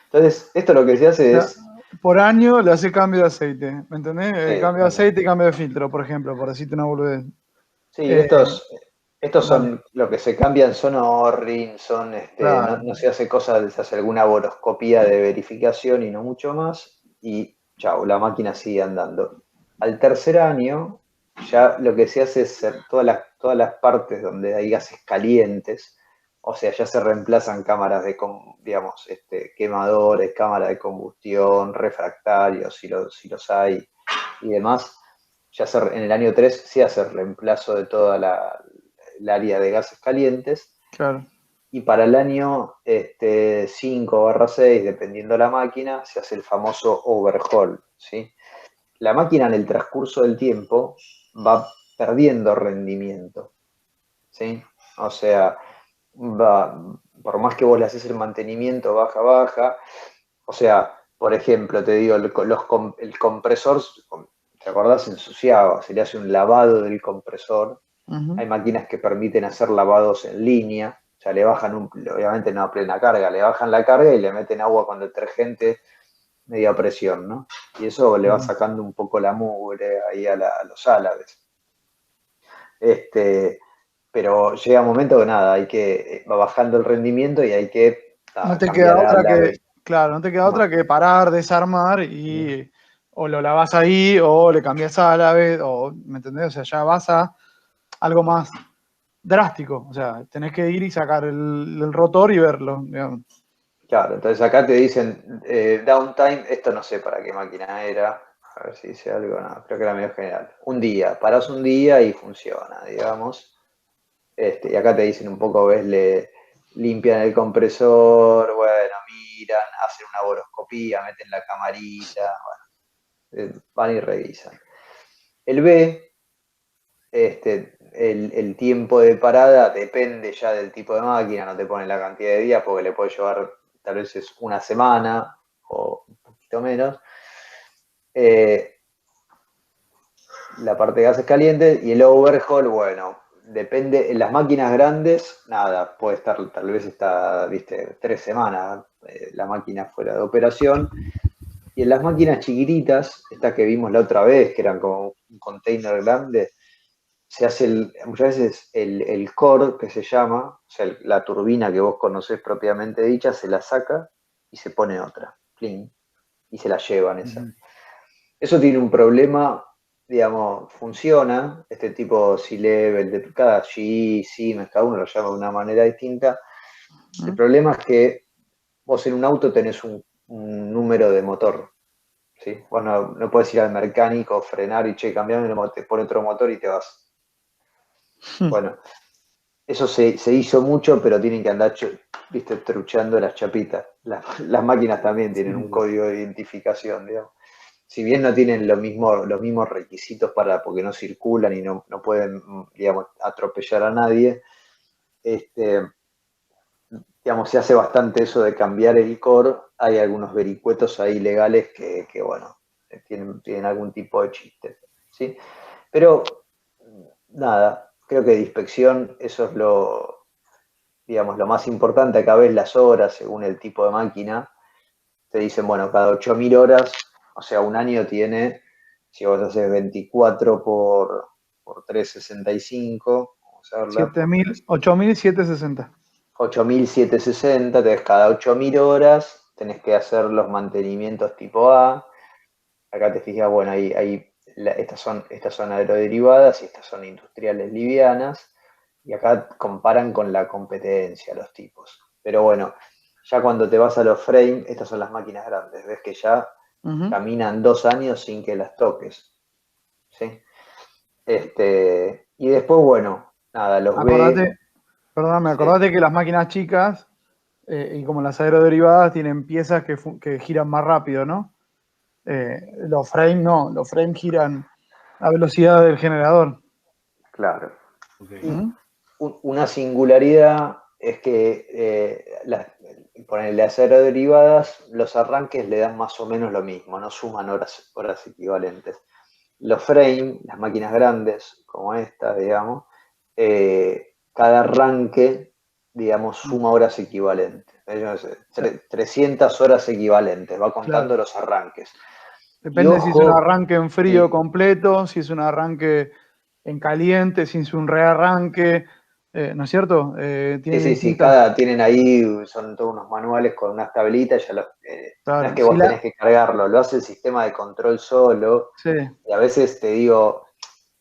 Entonces, esto lo que se hace sea, es... por año le hace cambio de aceite, ¿me entendés? Sí, Cambio de aceite y cambio de filtro, por ejemplo, por decirte una boludez. sí, Eh, estos dale, son lo que se cambian, son O-ring, claro. no se hace se hace alguna boroscopía de verificación y no mucho más, y chao, la máquina sigue andando. Al tercer año, ya lo que se hace es todas las partes donde hay gases calientes, o sea, ya se reemplazan cámaras digamos, quemadores, cámaras de combustión, refractarios, si los hay, y demás. En el año 3 se hace el reemplazo de toda el área de gases calientes, Claro. y para el año 5/6, dependiendo la máquina, se hace el famoso overhaul, ¿sí? La máquina en el transcurso del tiempo va perdiendo rendimiento, ¿sí? O sea, por más que vos le haces el mantenimiento, baja. O sea, por ejemplo, te digo, el compresor, ¿te acordás? Se ensuciaba, se le hace un lavado del compresor. Ujú. Hay máquinas que permiten hacer lavados en línea, o sea, le bajan, obviamente no a plena carga, le bajan la carga y le meten agua con detergente media presión, ¿no? Y eso le va sacando un poco la mugre ahí a los álabes. Pero llega un momento que nada, va bajando el rendimiento y hay que No te queda cambiar otra que, álabes. claro, no te queda Más. otra que parar, desarmar y o lo lavas ahí o le cambias a la vez, o, ¿me entendés? O sea, ya vas a algo más drástico. O sea, tenés que ir y sacar el rotor y verlo, digamos. Claro, entonces acá te dicen downtime, esto no sé para qué máquina era, a ver si dice algo, no, creo que era medio general. Un día, parás un día y funciona, digamos. Y acá te dicen un poco, ves, le limpian el compresor, bueno, miran, hacen una boroscopía, meten la camarita, bueno, van y revisan. El B, el tiempo de parada depende ya del tipo de máquina, no te pone la cantidad de días porque le puede llevar tal vez es una semana o un poquito menos. la parte de gases calientes, y el overhaul, bueno, depende, en las máquinas grandes, nada, puede estar, tal vez está, viste, 3 semanas la máquina fuera de operación, y en las máquinas chiquititas, estas que vimos la otra vez, que eran como un container grande, se hace muchas veces el core, que se llama, o sea, la turbina que vos conocés propiamente dicha, se la saca y se pone otra, clean, y se la llevan esa. Eso tiene un problema, digamos, funciona, este tipo C-Level, de cada GE, Siemens, cada uno lo llama de una manera distinta. El problema es que vos en un auto tenés un número de motor, ¿sí? Vos no puedes ir al mecánico, frenar y che, cambiame, te pone otro motor y te vas. Bueno, eso se hizo mucho, pero tienen que andar, viste, truchando las chapitas. Las máquinas también tienen un código de identificación, digamos. Si bien no tienen los mismos requisitos porque no circulan y no pueden, digamos, atropellar a nadie, digamos, se hace bastante eso de cambiar el core. Hay algunos vericuetos ahí legales que bueno, tienen algún tipo de chiste, ¿sí? Pero, nada, creo que de inspección eso es digamos, lo más importante. Acá ves las horas según el tipo de máquina. Te dicen, bueno, cada 8.000 horas, o sea, un año tiene, si vos haces 24 por 365, vamos a verla, por 8.760. 8.760, tenés cada 8.000 horas, tenés que hacer los mantenimientos tipo A. Acá te fijas, bueno, estas son aeroderivadas y estas son industriales livianas, y acá comparan con la competencia los tipos. Pero bueno, ya cuando te vas a los frames, estas son las máquinas grandes, ves que ya caminan 2 años sin que las toques, ¿sí? Y después, bueno, nada, los ve. Perdóname, Sí. acordate que las máquinas chicas, y como las aeroderivadas, tienen piezas que giran más rápido, ¿no? Los frames no, los frames giran a velocidad del generador. Claro. Okay. Una singularidad es que ponerle las aeroderivadas, los arranques le dan más o menos lo mismo, no suman horas equivalentes. Los frames, las máquinas grandes, como esta, digamos, cada arranque, digamos, suma horas equivalentes. 300 horas equivalentes, va contando Claro. los arranques. Depende si es un arranque en frío sí, completo, si es un arranque en caliente, si es un rearranque, ¿no es cierto? Tienen Sí, distintas. tienen ahí, son todos unos manuales con unas tablitas, no es Claro, que vos tenés que cargarlo, lo hace el sistema de control solo, sí, y a veces te digo,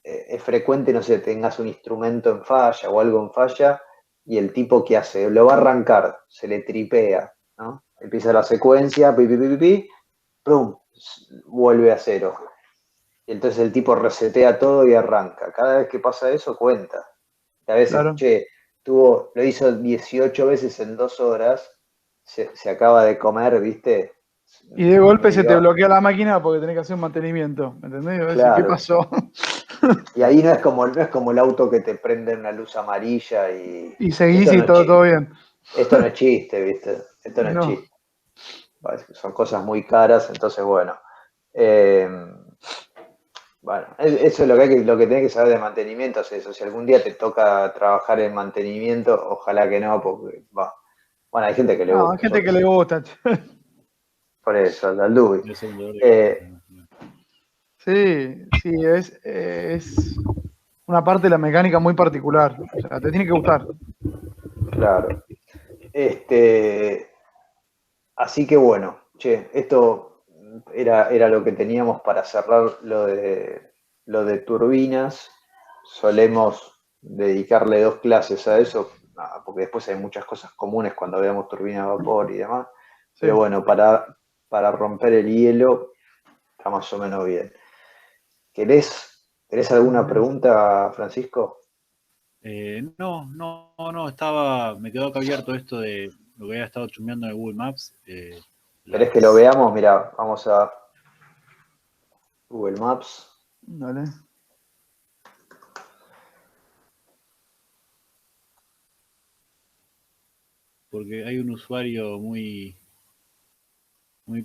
es frecuente, no sé, tengas un instrumento en falla o algo en falla, y el tipo que hace, lo va a arrancar, se le tripea, ¿no? Empieza la secuencia, pi, pi, pi, pi, pi, ¡prum! Vuelve a cero. Y entonces el tipo resetea todo y arranca. Cada vez que pasa eso, cuenta. A veces, claro. che, lo hizo 18 veces en 2 horas, se acaba de comer, ¿viste? Y de golpe se te Medio, bloquea la máquina porque tenés que hacer un mantenimiento, ¿me entendés? Y vos decís, ¿qué claro. pasó? Y ahí no es como el auto que te prende una luz amarilla y Y seguís esto y no es todo chiste, bien. esto no es chiste, ¿viste? Esto no es No, chiste. Son cosas muy caras, entonces bueno. Eh, Bueno, eso es lo que tenés que saber de mantenimiento, es eso. Si algún día te toca trabajar en mantenimiento, ojalá que no, porque bueno, hay gente que le no, hay gusta, yo gente qué que le sé. gusta. Por eso, el Aldubi. Debe ser un dolor de cabeza, Eh, ¿no? Sí, sí, es una parte de la mecánica muy particular. O sea, te tiene que gustar. claro. Así que bueno, che, esto era lo que teníamos para cerrar lo de turbinas. Solemos dedicarle 2 clases a eso, porque después hay muchas cosas comunes cuando veamos turbina de vapor y demás. Sí. Pero bueno, para romper el hielo está más o menos bien. ¿Tenés alguna pregunta, Francisco? No, me quedó acá abierto esto de lo que había estado chusmeando en el Google Maps. ¿Querés que lo veamos? Mira, vamos a Google Maps. Dale. Porque hay un usuario muy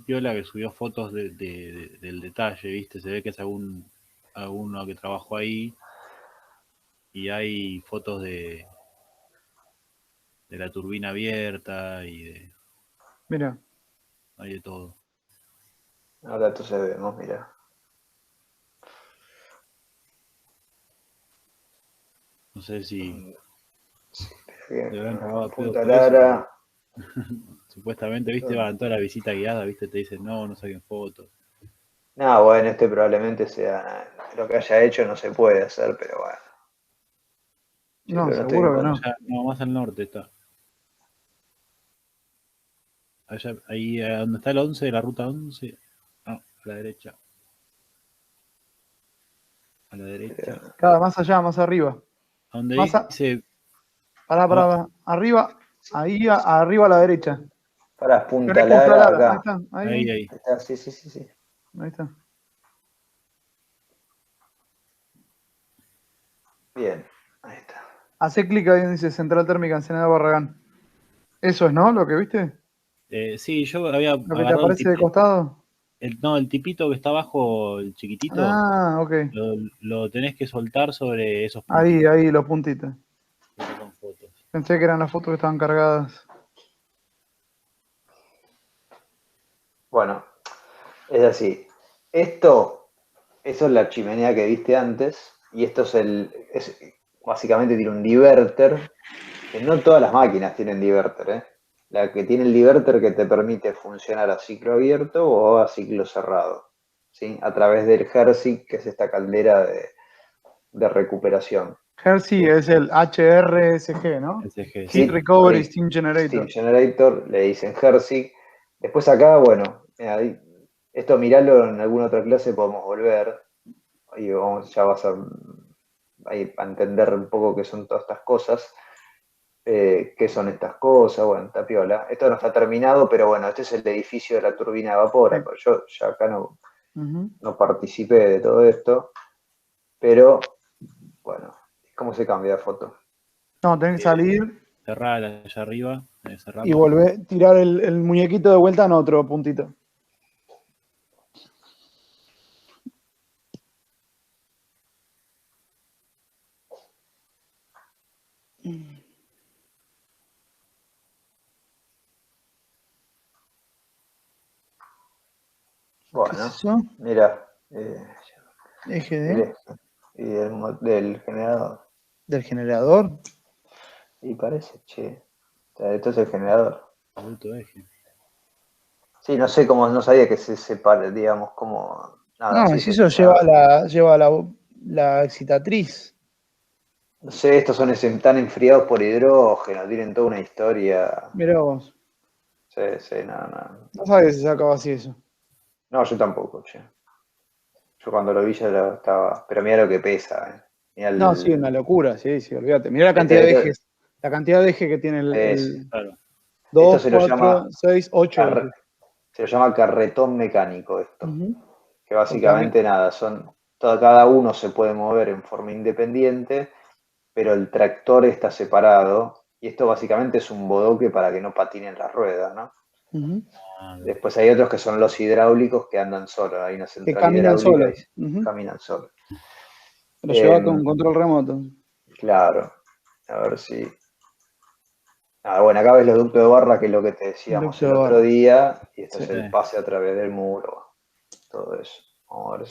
piola que subió fotos del detalle, ¿viste? Se ve que es algún a uno que trabajó ahí y hay fotos de la turbina abierta y Mira, hay de todo. Ahora entonces vemos, mira. No sé si Sí, espera le que habrán cagado a pedo Punta por eso. Lara. Supuestamente, viste, van toda la visita guiada, viste, te dicen no saquen fotos. No, bueno, este probablemente sea lo que haya hecho, no se puede hacer, pero bueno. Sí, no, pero no estoy en seguro que no. contra. Allá, no, más al norte está. Allá, ahí donde está el 11, la ruta 11. No, a la derecha. A la derecha. Cada más allá, más arriba. A donde Más dice. pará. Arriba, ahí arriba a la derecha. Para Punta Tenés Punta Lara Lara, ahí acá. está, ahí, Ahí, ahí, ahí. Ahí está, sí, sí, sí, sí. ahí está. Bien, ahí está. Hacé clic ahí donde dice Central Térmica Ensenada Barragán. Eso es, ¿no? ¿Lo que viste? Sí, yo había ¿Lo que te agarrado aparece de costado? no, el tipito que está abajo, el chiquitito, Ah, ok. lo tenés que soltar sobre esos Ahí, puntitos. ahí, los puntitos. Esas son fotos. Pensé que eran las fotos que estaban cargadas. Bueno, es así. Eso es la chimenea que viste antes, y esto básicamente tiene un diverter, que no todas las máquinas tienen diverter, ¿eh? La que tiene el diverter que te permite funcionar a ciclo abierto o a ciclo cerrado, ¿sí? A través del HRSG, que es esta caldera de recuperación. Hershey es el HRSG, ¿no? SG, Heat Sí, sí. Recovery Steam Steam Generator. Generator, le dicen HRSG. Después acá, bueno, esto miralo en alguna otra clase, podemos volver y ya vas a entender un poco qué son todas estas cosas, qué son estas cosas, bueno, está piola. Esto no está terminado, pero bueno, este es el edificio de la turbina de vapor, Sí. pero yo ya acá Ujú. no participé de todo esto, pero bueno, ¿cómo se cambia de foto? No, tenés que salir Cerrala allá arriba, y cerrarla. volver, tirar el muñequito de vuelta en otro puntito. ¿Qué es Bueno, eso? mira, Eje de, y del generador. del generador. Y parece, che, o sea, esto es el generador. Bruto eje. Sí, no sé cómo, no sabía que se separe, digamos, como nada, No, sí, si se eso separa. lleva la excitatriz. No sé, estos están enfriados por hidrógeno, tienen toda una historia. Mirá vos. Sí, sí, no. No sabía que se sacaba así eso. No, yo tampoco, che. Yo cuando lo vi ya lo estaba. Pero mira lo que pesa, Mirá No, sí, una locura, sí, olvídate. Mirá la esto, cantidad de esto ejes. La cantidad de ejes que tiene es, el Claro. esto 2, 4, 6, 8 ejes. se lo llama carretón mecánico esto. Ujú. Que Porque a mí, básicamente nada, cada uno se puede mover en forma independiente, pero el tractor está separado. Y esto básicamente es un bodoque para que no patinen las ruedas, ¿no? ujú, Ah, Después hay otros que son los hidráulicos que andan solos. Hay una que central caminan hidráulica y solos. Ujú. caminan solos. Lo lleva con control remoto. Claro, a ver si. Bueno, acá ves los ductos de barra, que es lo que te decíamos Ducto el de otro barra. día, y esto Sí. es el pase a través del muro, todo eso. Vamos a ver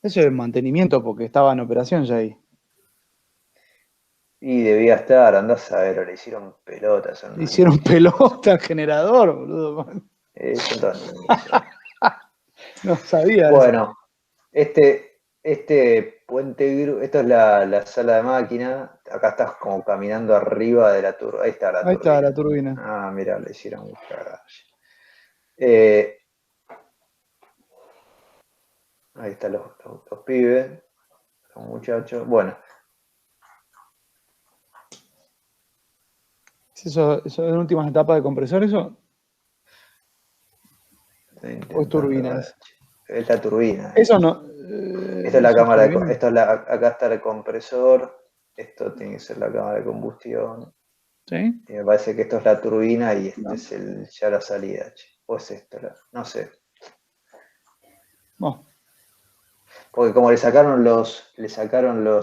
Eso es mantenimiento porque estaba en operación ya ahí. Y debía estar, andás a ver, le hicieron pelotas, son Le unos hicieron niños. pelota al generador, boludo. Son todos niños. No sabía eso. Bueno, este puente, esto es la sala de máquina. Acá estás como caminando arriba de la turbina. Ahí está la Ahí está turbina. la turbina. Ah, mira, le hicieron cagada. Eh, Ahí están los pibes, los muchachos. Bueno, ¿Eso en últimas etapas de compresor eso? estoy ¿O es intentando ver. turbinas? Es la turbina. Eso no. Esta es la ¿Eso es cámara turbina? acá está el compresor. Esto tiene que ser la cámara de combustión. ¿Sí? Y me parece que esto es la turbina y No. ya la salida. O es esto, no sé. No, Porque como le sacaron los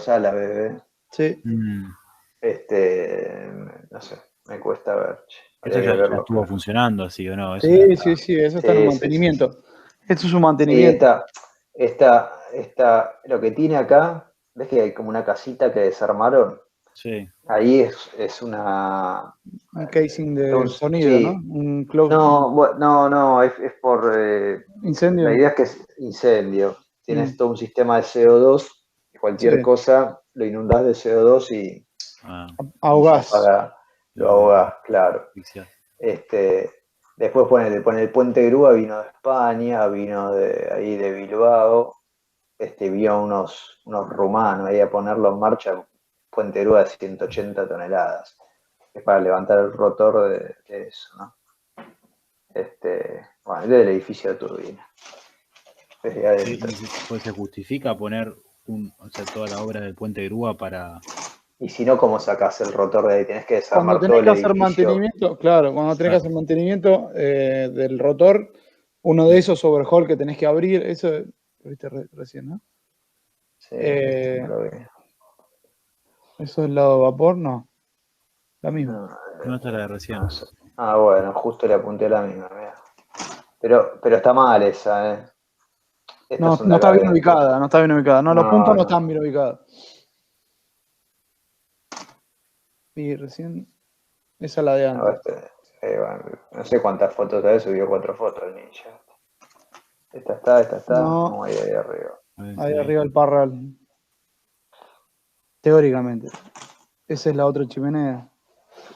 árabes, sí. no sé, me cuesta ver. Che. Esto Habría que ya verlo. estuvo funcionando, así o no, eso ya Sí, está. sí, sí, eso está en Sí, sí, mantenimiento. Esto es un Sí, mantenimiento. lo que tiene acá, ves que hay como una casita que desarmaron. Sí. Ahí es una. Un casing de Entonces, sonido, ¿no? sí. Un close No, es por. La incendio. idea es que es incendio. Tienes Mm, todo un sistema de CO2. sí, Cualquier cosa lo inundás de CO2 Ah, y se ahogás. apaga. Lo ahogás, claro. asfixiar. Este, Después pone el puente grúa, vino de España, vino de ahí de Bilbao. Vio unos rumanos ahí a ponerlo en marcha, puente grúa de 180 toneladas. Es para levantar el rotor de eso, ¿no? Bueno, es del edificio de turbina. Desde adentro. Pues se justifica poner o sea, toda la obra del puente grúa para. Y si no, ¿cómo sacás el rotor de ahí? Tenés que Cuando desarmar todo tenés el que hacer edificio. mantenimiento, claro, cuando tenés que hacer mantenimiento del rotor, uno de esos overhaul que tenés que abrir, eso lo viste recién, ¿no? Sí, Eh, no lo vi. Eso es el lado de vapor, no, la misma. No, esta es la de recién. No sé. Bueno, justo le apunté a la misma, mira. Pero está mal esa, ¿eh? Estas No, son no de está acá bien adentro. ubicada, no está bien ubicada. No, los puntos no No. están bien ubicados. Y recién, esa es la de No, antes. bueno, no sé cuántas fotos de subió 4 fotos el ninja. Esta está, No, vamos ahí arriba. ahí arriba el parral. Teóricamente. Esa es la otra chimenea.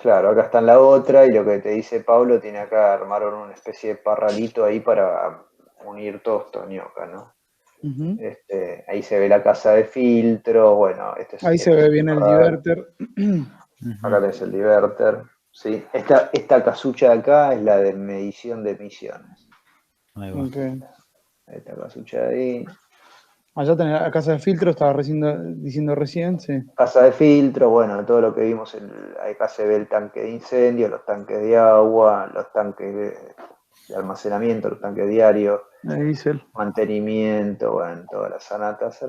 Claro, acá está en la otra y lo que te dice Pablo, tiene acá, armaron una especie de parralito ahí para unir todos estos ñocas, ¿no? Ujú. Ahí se ve la casa de filtro, bueno, Ahí se esto ve es bien el parral. diverter. Acá tenés el diverter, ¿sí? Esta casucha de acá es la de medición de emisiones. Ahí va. Okay. Esta casucha de ahí. Allá tenés la casa de filtro, estaba diciendo recién, sí. Casa de filtro, bueno, todo lo que vimos, acá se ve el tanque de incendio, los tanques de agua, los tanques de almacenamiento, los tanques diarios, De diésel. mantenimiento, bueno, todas las sanatas.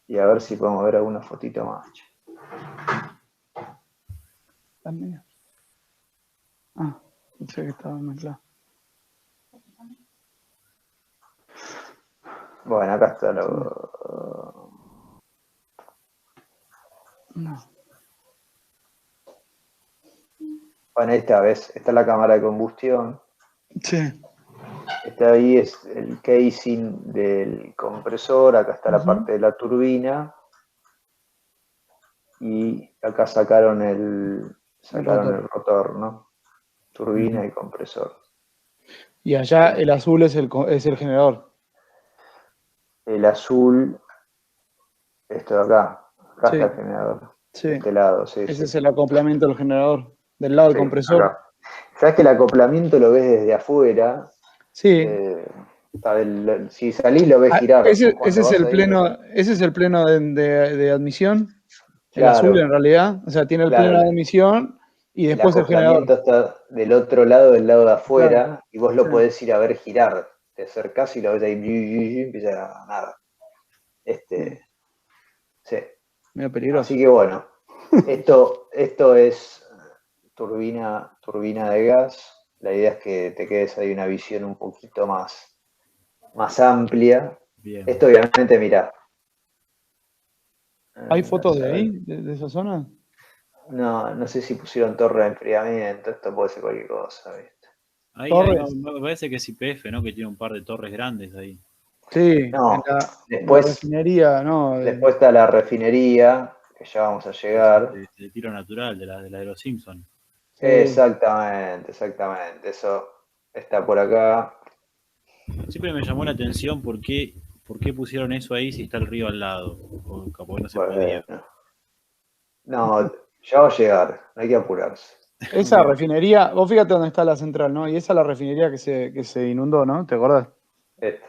Y a ver si podemos ver alguna fotito más. También. Ah, pensé que estaba mezclado. Bueno, acá está lo. No. Bueno, esta vez, esta es la cámara de combustión. Sí. Este ahí es el casing del compresor, acá está la parte de la turbina. Y acá sacaron el rotor, ¿no? Turbina y compresor. Y allá el azul es el generador. El azul, esto de acá. Acá Sí, está el generador. sí. De este lado, sí, Ese sí. es el acoplamiento del generador. Del lado del Sí, compresor. acá. Sabes que el acoplamiento lo ves desde afuera. Sí. Si salís lo ves girar. Ese Cuando vas ahí. ese es el pleno de admisión. El azul en Claro, realidad. O sea, tiene el pleno de claro. admisión y El después el generador. acoplamiento está del lado de Claro. afuera, y vos Sí. lo podés ir a ver girar. Te acercás y lo ves ahí, y empieza a nada. Sí. Medio peligroso. Así que bueno, esto es turbina de gas. La idea es que te quedes ahí una visión un poquito más amplia. Bien. Esto obviamente, mirá. ¿Hay fotos de A ahí, ver. de esa zona? No sé si pusieron torre de enfriamiento, esto puede ser cualquier cosa, ¿viste? Ahí ¿Torres? me parece que es YPF, ¿no? Que tiene un par de torres grandes ahí. Sí, en No, la después refinería, ¿no? está la refinería, que ya vamos a llegar. De tiro natural, de los Simpsons. Sí. Exactamente. Eso está por acá. Siempre me llamó la atención por qué pusieron eso ahí si está el río al lado. O capaz no se podía. Bueno, no, ya va a llegar, no hay que apurarse. Esa refinería, vos fíjate dónde está la central, ¿no? Y esa es la refinería que se inundó, ¿no? ¿Te acordás? Esta.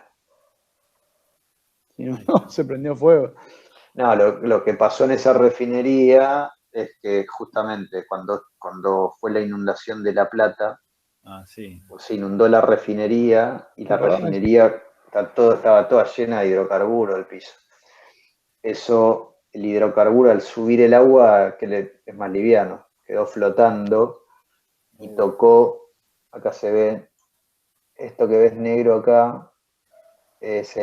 Se inundó, se prendió fuego. No, lo que pasó en esa refinería es que justamente cuando fue la inundación de La Plata, Ah, sí. se inundó la refinería y ¿Te la acordás? refinería estaba toda llena de hidrocarburo el piso. Eso, el hidrocarburo al subir el agua, es más liviano, quedó flotando y tocó, acá se ve, esto que ves negro acá, es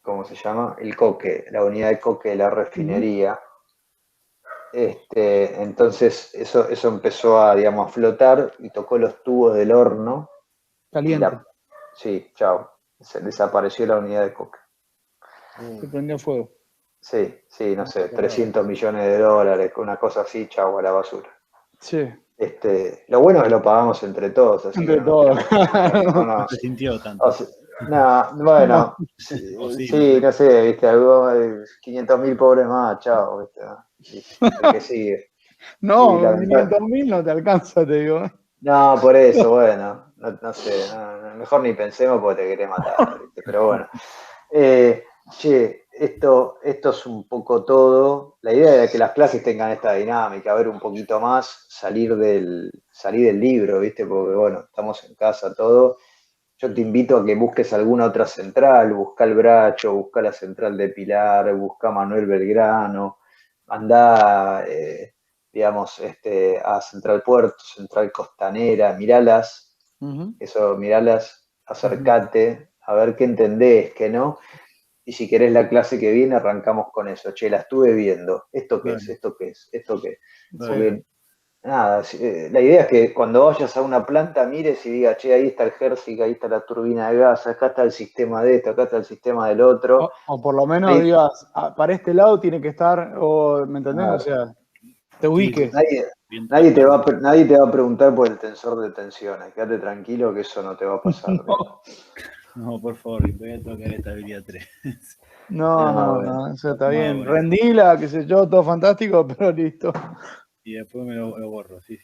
¿cómo se llama? El coque, la unidad de coque de la refinería. Entonces eso empezó a, digamos, a flotar y tocó los tubos del horno. Caliente. Sí, chao. Desapareció la unidad de coque. Se prendió fuego. Sí, no sé, 300 millones de dólares, una cosa así, chau, a la basura. Sí. Lo bueno es que lo pagamos entre todos, así Entre que todos. No se sintió tanto. bueno, O sí, sí, no sé, viste, algo, 500.000 pobres más, chao, viste, el que sigue. No, Sí, 500.000 no te alcanza, te digo. no, por eso, bueno, no sé, mejor ni pensemos porque te querés matar, ¿viste? Pero bueno. Che, esto es un poco todo. La idea era que las clases tengan esta dinámica, ver un poquito más, salir del libro, ¿viste? Porque bueno, estamos en casa todo. Yo te invito a que busques alguna otra central, busca el Bracho, busca la central de Pilar, busca Manuel Belgrano, anda, digamos, a Central Puerto, Central Costanera, miralas, miralas, acércate, a ver qué entendés, qué no. Y si querés la clase que viene, arrancamos con eso. Che, la estuve viendo. ¿Esto qué es? ¿Esto qué es? ¿Esto qué es? Porque, nada, la idea es que cuando vayas a una planta mires y digas, che, ahí está el Hershey, ahí está la turbina de gas, acá está el sistema de esto, acá está el sistema del otro. O por lo menos digas, para este lado tiene que estar, o ¿me entendés? Claro. O sea, te ubiques. Nadie te va a preguntar por el tensor de tensiones. Quédate tranquilo que eso no te va a pasar. No, por favor, voy a tocar estabilidad 3. No, eso está bien. Bueno. Rendila, qué sé yo, todo fantástico, pero listo. Y después me lo borro, sí.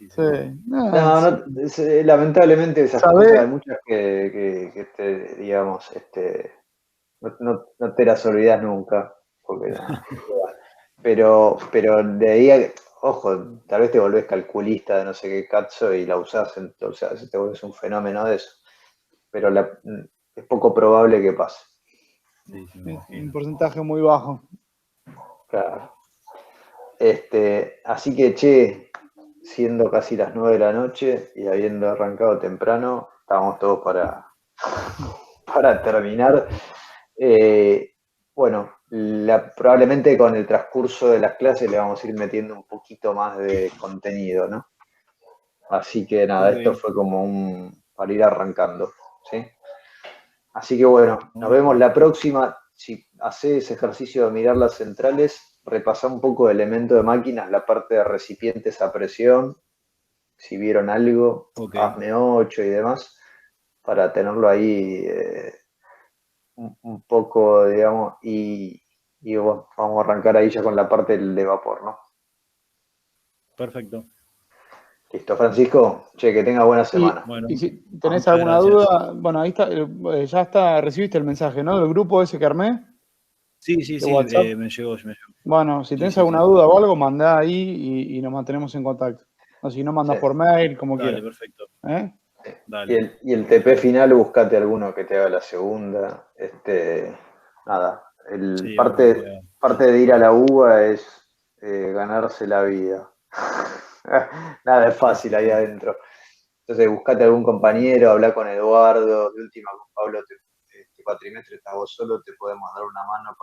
Lamentablemente esas ¿Sabés? cosas hay muchas que te, digamos, no te las olvidas nunca. Porque, pero de ahí, ojo, tal vez te volvés calculista de no sé qué cazzo y la usás, te volvés un fenómeno de eso. Pero es poco probable que pase. Sí, un porcentaje muy bajo. Claro. Así que, che, siendo casi las 9 de la noche y habiendo arrancado temprano, estábamos todos para terminar. Bueno, probablemente con el transcurso de las clases le vamos a ir metiendo un poquito más de contenido, ¿no? Así que nada, esto fue como para ir arrancando, ¿sí? Así que bueno, nos vemos la próxima. Si haces ejercicio de mirar las centrales, repasá un poco de elemento de máquinas, la parte de recipientes a presión, si vieron algo, ASME 8 y demás, para tenerlo ahí un poco, digamos, y bueno, vamos a arrancar ahí ya con la parte de vapor, ¿no? Perfecto. Listo, Francisco, che, que tenga buena semana. Y si tenés alguna duda, bueno, ahí está, ya está, recibiste el mensaje, ¿no? Del grupo ese que armé. Sí, me llegó. Bueno, si tenés alguna duda o algo, mandá ahí y nos mantenemos en contacto. O si no, mandás por mail, como quieras. Dale, perfecto. Dale. Y el TP final, buscate alguno que te haga la segunda. Nada, parte de ir a la UBA es ganarse la vida. Nada es fácil ahí adentro. Entonces buscate algún compañero, habla con Eduardo, de última con Pablo, este cuatrimestre estás vos solo, te podemos dar una mano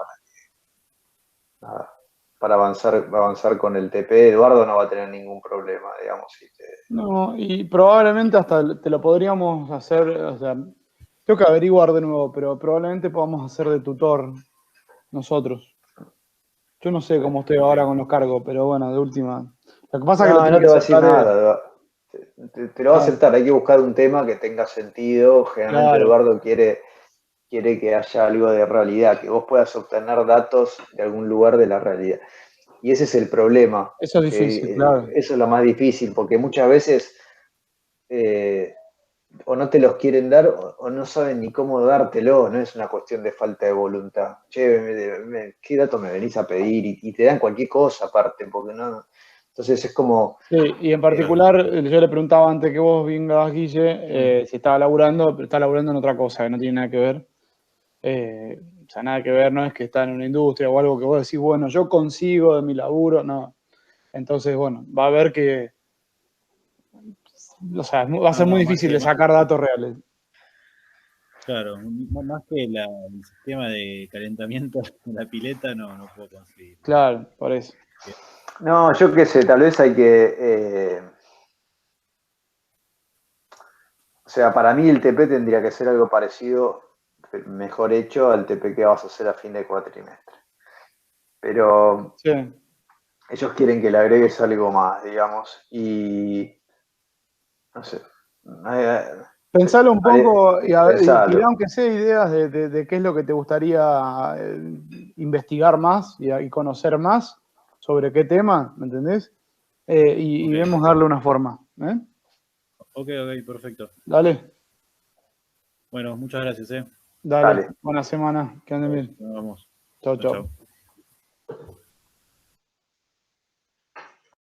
para avanzar con el TP. Eduardo no va a tener ningún problema, digamos. No, y probablemente hasta te lo podríamos hacer, o sea, tengo que averiguar de nuevo, pero probablemente podamos hacer de tutor nosotros. Yo no sé cómo estoy ahora con los cargos, pero bueno, de última. Lo que pasa es que no te va a decir nada. Te lo va a aceptar. Hay que buscar un tema que tenga sentido. Generalmente Eduardo quiere que haya algo de realidad, que vos puedas obtener datos de algún lugar de la realidad. Y ese es el problema. Eso es difícil, claro. Eso es lo más difícil, porque muchas veces o no te los quieren dar o no saben ni cómo dártelo. No es una cuestión de falta de voluntad. Che, ¿qué datos me venís a pedir? Y te dan cualquier cosa aparte, porque no... Entonces es como... Sí, y en particular, yo le preguntaba antes que vos vengas, Guille, si estaba laburando, pero está laburando en otra cosa que no tiene nada que ver. O sea, nada que ver, no es que está en una industria o algo que vos decís, bueno, yo consigo de mi laburo, no. Entonces, bueno, va a ver que, o sea, va a ser muy difícil de sacar datos reales. Claro, más que el sistema de calentamiento de la pileta no puedo conseguir. Claro, por eso. No, yo qué sé, tal vez hay que... o sea, para mí el TP tendría que ser algo parecido, mejor hecho al TP que vas a hacer a fin de cuatrimestre. Pero Sí. ellos quieren que le agregues algo más, digamos, y no sé. Pensalo un poco y Pensalo. tirá aunque sea ideas de qué es lo que te gustaría investigar más y conocer más sobre qué tema, ¿me entendés? Y Ok. vemos darle una forma. ¿Eh? Ok, perfecto. Dale, Bueno, muchas gracias, dale. Dale. Buena semana, que anden bien. Nos vemos. Chau, Chau, chau. chau.